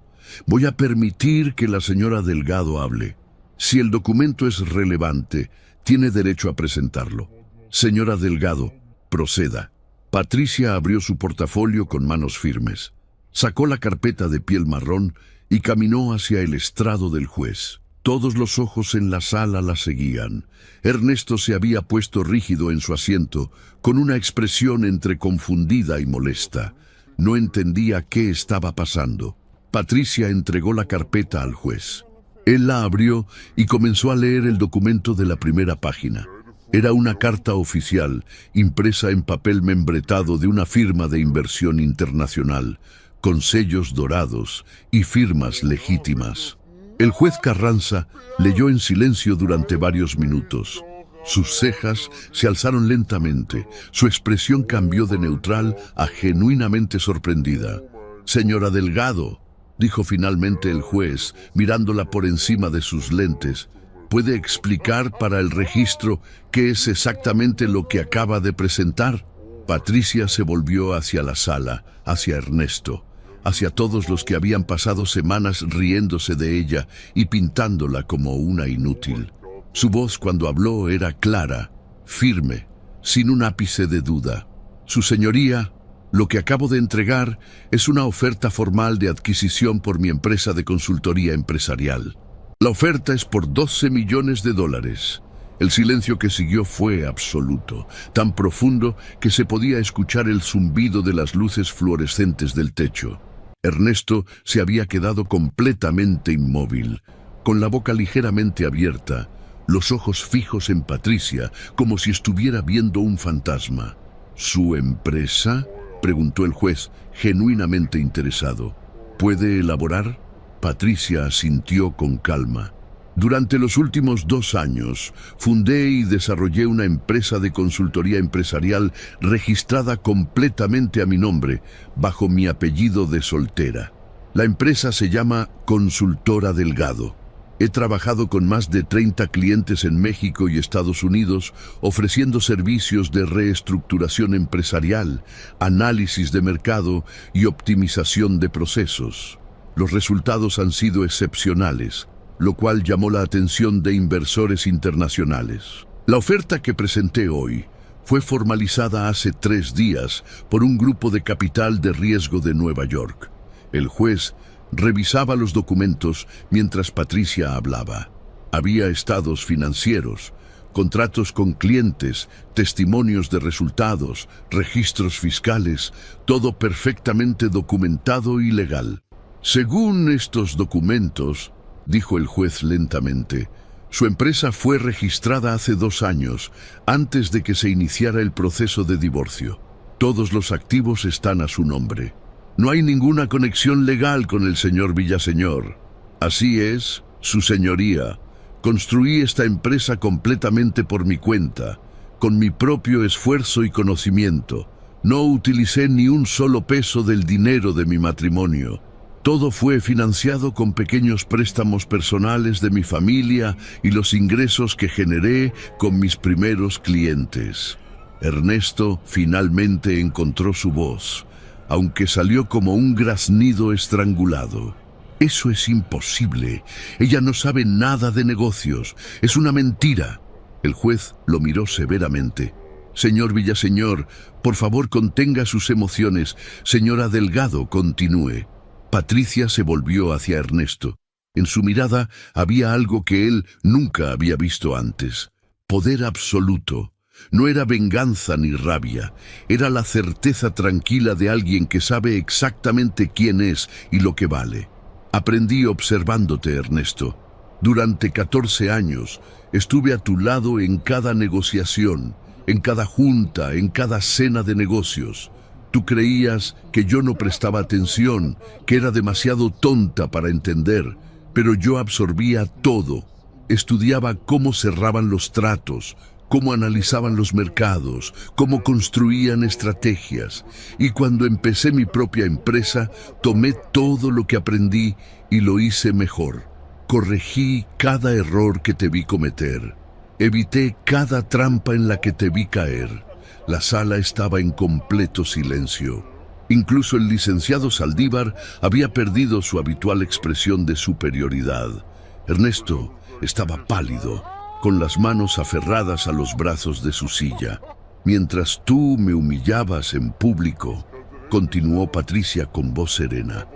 voy a permitir que la señora Delgado hable. Si el documento es relevante, tiene derecho a presentarlo. Señora Delgado, proceda. Patricia abrió su portafolio con manos firmes. Sacó la carpeta de piel marrón y caminó hacia el estrado del juez. Todos los ojos en la sala la seguían. Ernesto se había puesto rígido en su asiento, con una expresión entre confundida y molesta. No entendía qué estaba pasando. Patricia entregó la carpeta al juez. Él la abrió y comenzó a leer el documento de la primera página. Era una carta oficial, impresa en papel membretado de una firma de inversión internacional, con sellos dorados y firmas legítimas. El juez Carranza leyó en silencio durante varios minutos. Sus cejas se alzaron lentamente, su expresión cambió de neutral a genuinamente sorprendida. «Señora Delgado», dijo finalmente el juez, mirándola por encima de sus lentes, ¿puede explicar para el registro qué es exactamente lo que acaba de presentar? Patricia se volvió hacia la sala, hacia Ernesto, hacia todos los que habían pasado semanas riéndose de ella y pintándola como una inútil. Su voz cuando habló era clara, firme, sin un ápice de duda. «Su señoría, lo que acabo de entregar es una oferta formal de adquisición por mi empresa de consultoría empresarial. La oferta es por $12 millones. El silencio que siguió fue absoluto, tan profundo que se podía escuchar el zumbido de las luces fluorescentes del techo. Ernesto se había quedado completamente inmóvil, con la boca ligeramente abierta, los ojos fijos en Patricia, como si estuviera viendo un fantasma. «¿Su empresa?», preguntó el juez, genuinamente interesado. «¿Puede elaborar?». Patricia asintió con calma. «Durante los últimos 2 años, fundé y desarrollé una empresa de consultoría empresarial registrada completamente a mi nombre, bajo mi apellido de soltera. La empresa se llama Consultora Delgado. He trabajado con más de 30 clientes en México y Estados Unidos, ofreciendo servicios de reestructuración empresarial, análisis de mercado y optimización de procesos. Los resultados han sido excepcionales, lo cual llamó la atención de inversores internacionales. La oferta que presenté hoy fue formalizada hace 3 días por un grupo de capital de riesgo de Nueva York. El juez revisaba los documentos mientras Patricia hablaba. Había estados financieros, contratos con clientes, testimonios de resultados, registros fiscales, todo perfectamente documentado y legal. «Según estos documentos», dijo el juez lentamente, «su empresa fue registrada hace 2 años, antes de que se iniciara el proceso de divorcio. Todos los activos están a su nombre. No hay ninguna conexión legal con el señor Villaseñor. Así es, su señoría. Construí esta empresa completamente por mi cuenta, con mi propio esfuerzo y conocimiento. No utilicé ni un solo peso del dinero de mi matrimonio. Todo fue financiado con pequeños préstamos personales de mi familia y los ingresos que generé con mis primeros clientes». Ernesto finalmente encontró su voz, aunque salió como un graznido estrangulado. «Eso es imposible. Ella no sabe nada de negocios. Es una mentira». El juez lo miró severamente. «Señor Villaseñor, por favor contenga sus emociones. Señora Delgado, continúe». Patricia se volvió hacia Ernesto. En su mirada había algo que él nunca había visto antes. Poder absoluto. No era venganza ni rabia, era la certeza tranquila de alguien que sabe exactamente quién es y lo que vale. «Aprendí observándote, Ernesto. Durante 14 años estuve a tu lado en cada negociación, en cada junta, en cada cena de negocios. Tú creías que yo no prestaba atención, que era demasiado tonta para entender, pero yo absorbía todo. Estudiaba cómo cerraban los tratos, cómo analizaban los mercados, cómo construían estrategias. Y cuando empecé mi propia empresa, tomé todo lo que aprendí y lo hice mejor. Corregí cada error que te vi cometer. Evité cada trampa en la que te vi caer». La sala estaba en completo silencio. Incluso el licenciado Saldívar había perdido su habitual expresión de superioridad. Ernesto estaba pálido, con las manos aferradas a los brazos de su silla. Mientras tú me humillabas en público, continuó Patricia con voz serena,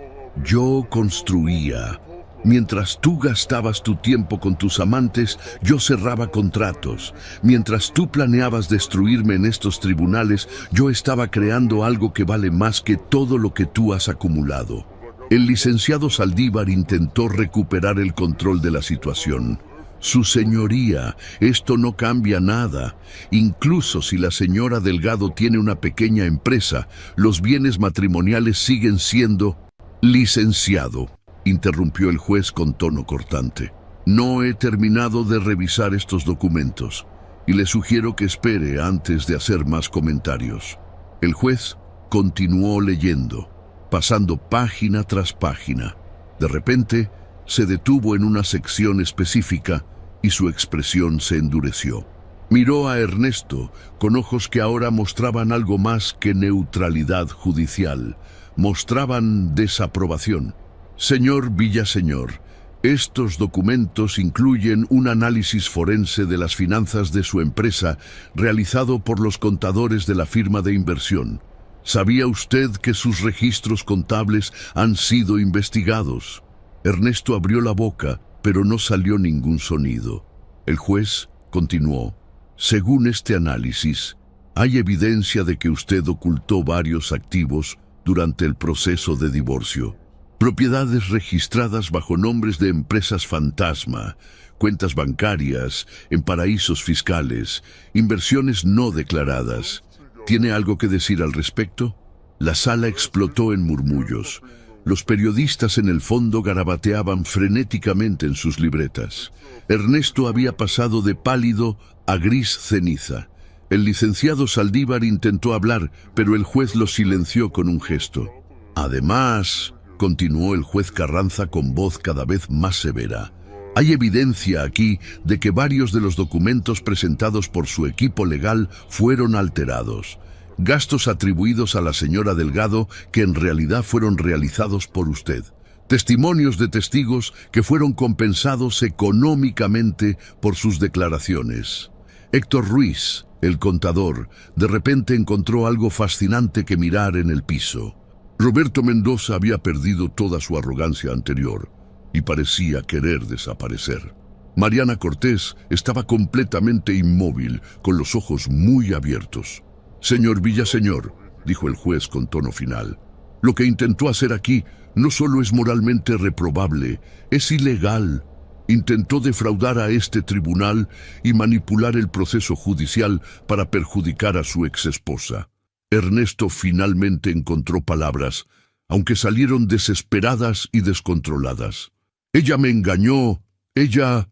yo construía. Mientras tú gastabas tu tiempo con tus amantes, yo cerraba contratos. Mientras tú planeabas destruirme en estos tribunales, yo estaba creando algo que vale más que todo lo que tú has acumulado. El licenciado Saldívar intentó recuperar el control de la situación. Su señoría, esto no cambia nada. Incluso si la señora Delgado tiene una pequeña empresa, los bienes matrimoniales siguen siendo... Licenciado, interrumpió el juez con tono cortante. No he terminado de revisar estos documentos y le sugiero que espere antes de hacer más comentarios. El juez continuó leyendo, pasando página tras página. De repente, se detuvo en una sección específica y su expresión se endureció. Miró a Ernesto con ojos que ahora mostraban algo más que neutralidad judicial. Mostraban desaprobación. Señor Villaseñor, estos documentos incluyen un análisis forense de las finanzas de su empresa realizado por los contadores de la firma de inversión. ¿Sabía usted que sus registros contables han sido investigados? Ernesto abrió la boca, pero no salió ningún sonido. El juez continuó. Según este análisis, hay evidencia de que usted ocultó varios activos durante el proceso de divorcio. Propiedades registradas bajo nombres de empresas fantasma, cuentas bancarias en paraísos fiscales, inversiones no declaradas. ¿Tiene algo que decir al respecto? La sala explotó en murmullos. Los periodistas en el fondo garabateaban frenéticamente en sus libretas. Ernesto había pasado de pálido a gris ceniza. El licenciado Saldívar intentó hablar, pero el juez lo silenció con un gesto. Además, continuó el juez Carranza con voz cada vez más severa, hay evidencia aquí de que varios de los documentos presentados por su equipo legal fueron alterados. Gastos atribuidos a la señora Delgado que en realidad fueron realizados por usted. Testimonios de testigos que fueron compensados económicamente por sus declaraciones. Héctor Ruiz, el contador, de repente encontró algo fascinante que mirar en el piso. Roberto Mendoza había perdido toda su arrogancia anterior y parecía querer desaparecer. Mariana Cortés estaba completamente inmóvil, con los ojos muy abiertos. Señor Villaseñor, dijo el juez con tono final, lo que intentó hacer aquí no solo es moralmente reprobable, es ilegal. Intentó defraudar a este tribunal y manipular el proceso judicial para perjudicar a su exesposa. Ernesto finalmente encontró palabras, aunque salieron desesperadas y descontroladas. Ella me engañó, ella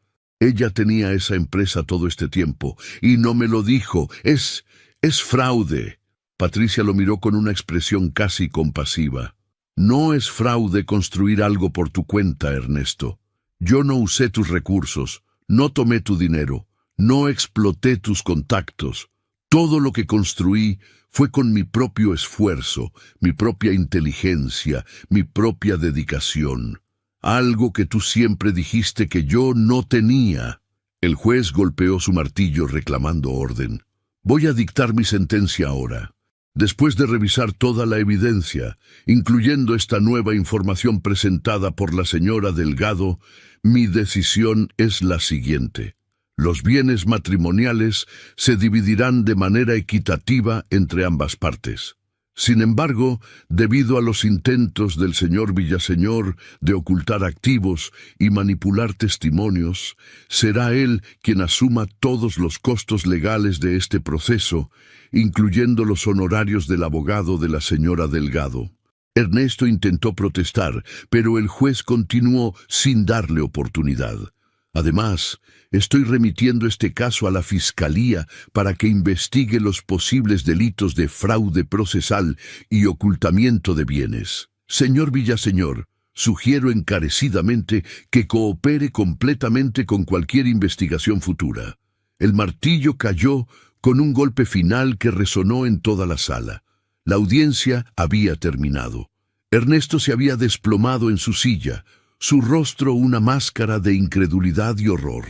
tenía esa empresa todo este tiempo y no me lo dijo, es fraude. Patricia lo miró con una expresión casi compasiva. No es fraude construir algo por tu cuenta, Ernesto. Yo no usé tus recursos, no tomé tu dinero, no exploté tus contactos. Todo lo que construí fue con mi propio esfuerzo, mi propia inteligencia, mi propia dedicación. Algo que tú siempre dijiste que yo no tenía. El juez golpeó su martillo reclamando orden. Voy a dictar mi sentencia ahora. Después de revisar toda la evidencia, incluyendo esta nueva información presentada por la señora Delgado, mi decisión es la siguiente. Los bienes matrimoniales se dividirán de manera equitativa entre ambas partes. Sin embargo, debido a los intentos del señor Villaseñor de ocultar activos y manipular testimonios, será él quien asuma todos los costos legales de este proceso, incluyendo los honorarios del abogado de la señora Delgado. Ernesto intentó protestar, pero el juez continuó sin darle oportunidad. Además, estoy remitiendo este caso a la Fiscalía para que investigue los posibles delitos de fraude procesal y ocultamiento de bienes. Señor Villaseñor, sugiero encarecidamente que coopere completamente con cualquier investigación futura. El martillo cayó con un golpe final que resonó en toda la sala. La audiencia había terminado. Ernesto se había desplomado en su silla, su rostro una máscara de incredulidad y horror.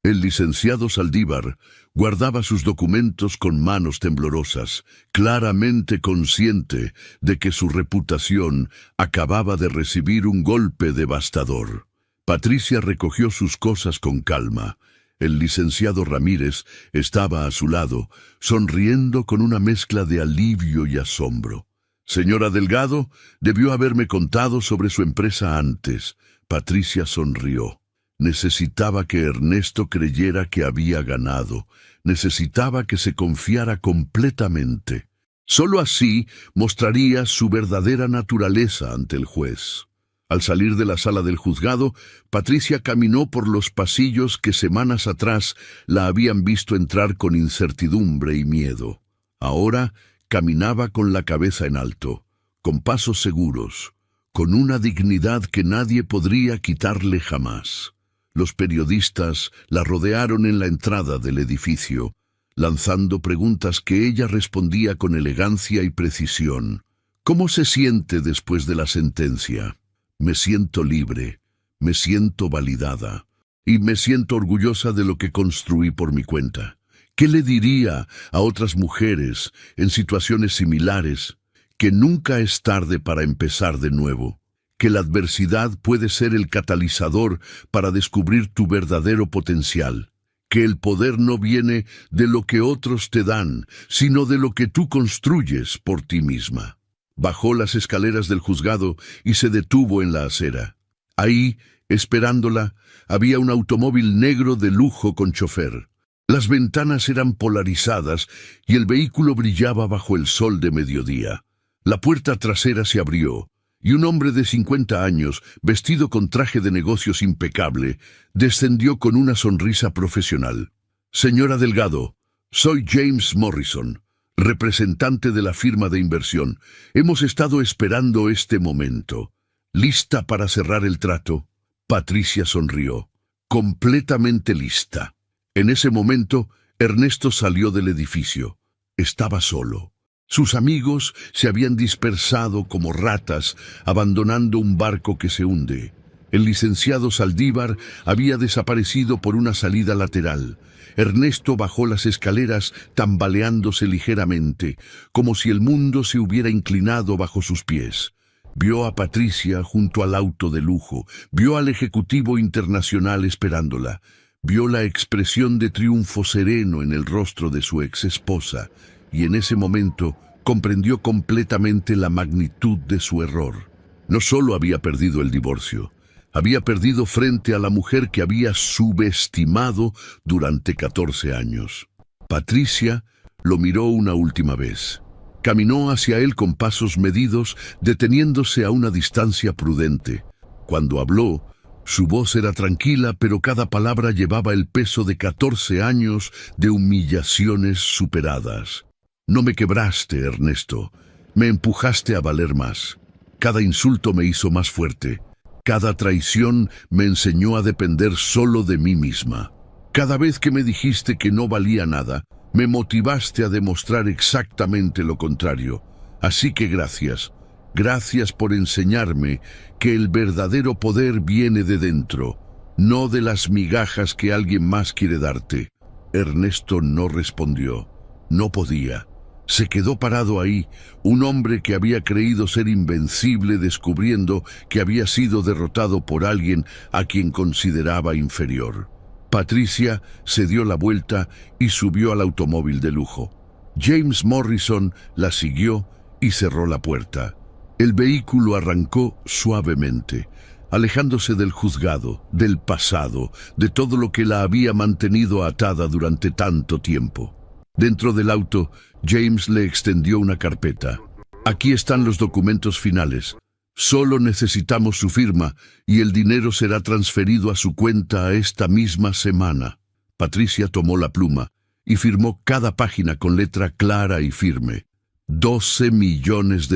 El licenciado Saldívar guardaba sus documentos con manos temblorosas, claramente consciente de que su reputación acababa de recibir un golpe devastador. Patricia recogió sus cosas con calma. El licenciado Ramírez estaba a su lado, sonriendo con una mezcla de alivio y asombro. «Señora Delgado, debió haberme contado sobre su empresa antes». Patricia sonrió. Necesitaba que Ernesto creyera que había ganado. Necesitaba que se confiara completamente. Solo así mostraría su verdadera naturaleza ante el juez. Al salir de la sala del juzgado, Patricia caminó por los pasillos que semanas atrás la habían visto entrar con incertidumbre y miedo. Ahora caminaba con la cabeza en alto, con pasos seguros, con una dignidad que nadie podría quitarle jamás. Los periodistas la rodearon en la entrada del edificio, lanzando preguntas que ella respondía con elegancia y precisión. «¿Cómo se siente después de la sentencia?» «Me siento libre, me siento validada, y me siento orgullosa de lo que construí por mi cuenta». ¿Qué le diría a otras mujeres en situaciones similares? Que nunca es tarde para empezar de nuevo, que la adversidad puede ser el catalizador para descubrir tu verdadero potencial, que el poder no viene de lo que otros te dan, sino de lo que tú construyes por ti misma. Bajó las escaleras del juzgado y se detuvo en la acera. Ahí, esperándola, había un automóvil negro de lujo con chofer. Las ventanas eran polarizadas y el vehículo brillaba bajo el sol de mediodía. La puerta trasera se abrió y un hombre de 50 años, vestido con traje de negocios impecable, descendió con una sonrisa profesional. «Señora Delgado, soy James Morrison, representante de la firma de inversión. Hemos estado esperando este momento. ¿Lista para cerrar el trato?» Patricia sonrió. «Completamente lista». En ese momento, Ernesto salió del edificio. Estaba solo. Sus amigos se habían dispersado como ratas, abandonando un barco que se hunde. El licenciado Saldívar había desaparecido por una salida lateral. Ernesto bajó las escaleras tambaleándose ligeramente, como si el mundo se hubiera inclinado bajo sus pies. Vio a Patricia junto al auto de lujo, vio al ejecutivo internacional esperándola. Vio la expresión de triunfo sereno en el rostro de su exesposa, y en ese momento comprendió completamente la magnitud de su error. No solo había perdido el divorcio, había perdido frente a la mujer que había subestimado durante 14 años. Patricia lo miró una última vez. Caminó hacia él con pasos medidos, deteniéndose a una distancia prudente. Cuando habló, su voz era tranquila, pero cada palabra llevaba el peso de 14 años de humillaciones superadas. «No me quebraste, Ernesto. Me empujaste a valer más. Cada insulto me hizo más fuerte. Cada traición me enseñó a depender solo de mí misma. Cada vez que me dijiste que no valía nada, me motivaste a demostrar exactamente lo contrario. Así que gracias. Gracias por enseñarme que el verdadero poder viene de dentro, no de las migajas que alguien más quiere darte». Ernesto no respondió. No podía. Se quedó parado ahí, un hombre que había creído ser invencible descubriendo que había sido derrotado por alguien a quien consideraba inferior. Patricia se dio la vuelta y subió al automóvil de lujo. James Morrison la siguió y cerró la puerta. El vehículo arrancó suavemente, alejándose del juzgado, del pasado, de todo lo que la había mantenido atada durante tanto tiempo. Dentro del auto, James le extendió una carpeta. «Aquí están los documentos finales. Solo necesitamos su firma y el dinero será transferido a su cuenta esta misma semana». Patricia tomó la pluma y firmó cada página con letra clara y firme. $12 millones.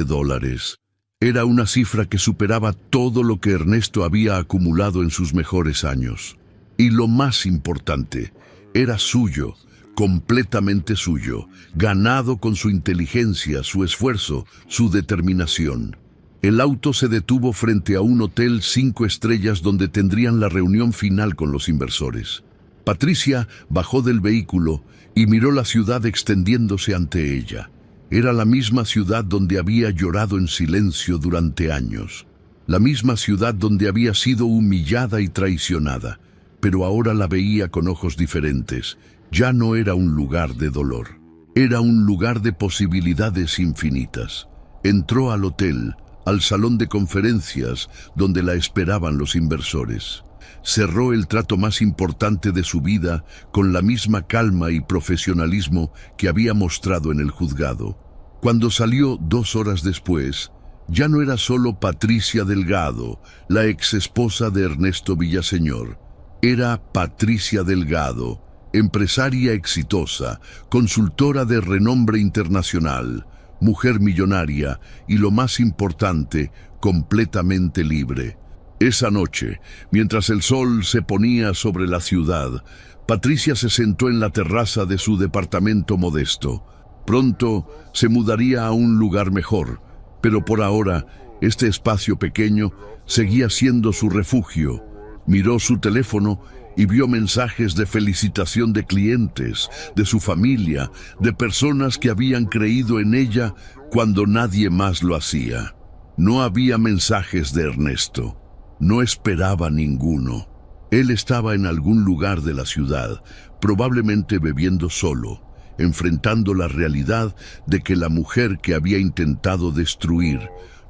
Era una cifra que superaba todo lo que Ernesto había acumulado en sus mejores años. Y lo más importante, era suyo, completamente suyo, ganado con su inteligencia, su esfuerzo, su determinación. El auto se detuvo frente a un hotel 5 estrellas donde tendrían la reunión final con los inversores. Patricia bajó del vehículo y miró la ciudad extendiéndose ante ella. Era la misma ciudad donde había llorado en silencio durante años. La misma ciudad donde había sido humillada y traicionada. Pero ahora la veía con ojos diferentes. Ya no era un lugar de dolor. Era un lugar de posibilidades infinitas. Entró al hotel, al salón de conferencias donde la esperaban los inversores. Cerró el trato más importante de su vida con la misma calma y profesionalismo que había mostrado en el juzgado. Cuando salió 2 horas después, ya no era solo Patricia Delgado, la exesposa de Ernesto Villaseñor. Era Patricia Delgado, empresaria exitosa, consultora de renombre internacional, mujer millonaria y, lo más importante, completamente libre. Esa noche, mientras el sol se ponía sobre la ciudad, Patricia se sentó en la terraza de su departamento modesto. Pronto se mudaría a un lugar mejor, pero por ahora este espacio pequeño seguía siendo su refugio. Miró su teléfono y vio mensajes de felicitación de clientes, de su familia, de personas que habían creído en ella cuando nadie más lo hacía. No había mensajes de Ernesto. No esperaba ninguno. Él estaba en algún lugar de la ciudad, probablemente bebiendo solo, enfrentando la realidad de que la mujer que había intentado destruir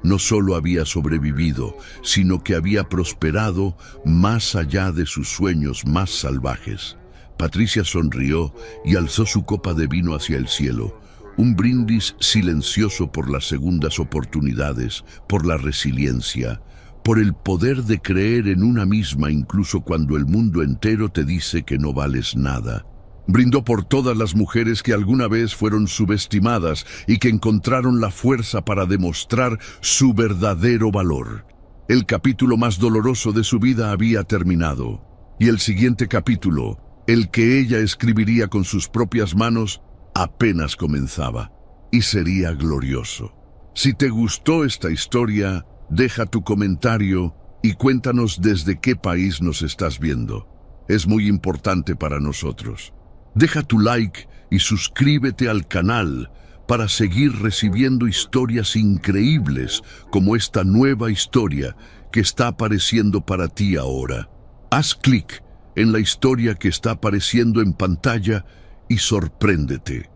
no solo había sobrevivido, sino que había prosperado más allá de sus sueños más salvajes. Patricia sonrió y alzó su copa de vino hacia el cielo, un brindis silencioso por las segundas oportunidades, por la resiliencia, por el poder de creer en una misma incluso cuando el mundo entero te dice que no vales nada. Brindó por todas las mujeres que alguna vez fueron subestimadas y que encontraron la fuerza para demostrar su verdadero valor. El capítulo más doloroso de su vida había terminado, y el siguiente capítulo, el que ella escribiría con sus propias manos, apenas comenzaba, y sería glorioso. Si te gustó esta historia, deja tu comentario y cuéntanos desde qué país nos estás viendo. Es muy importante para nosotros. Deja tu like y suscríbete al canal para seguir recibiendo historias increíbles como esta nueva historia que está apareciendo para ti ahora. Haz clic en la historia que está apareciendo en pantalla y sorpréndete.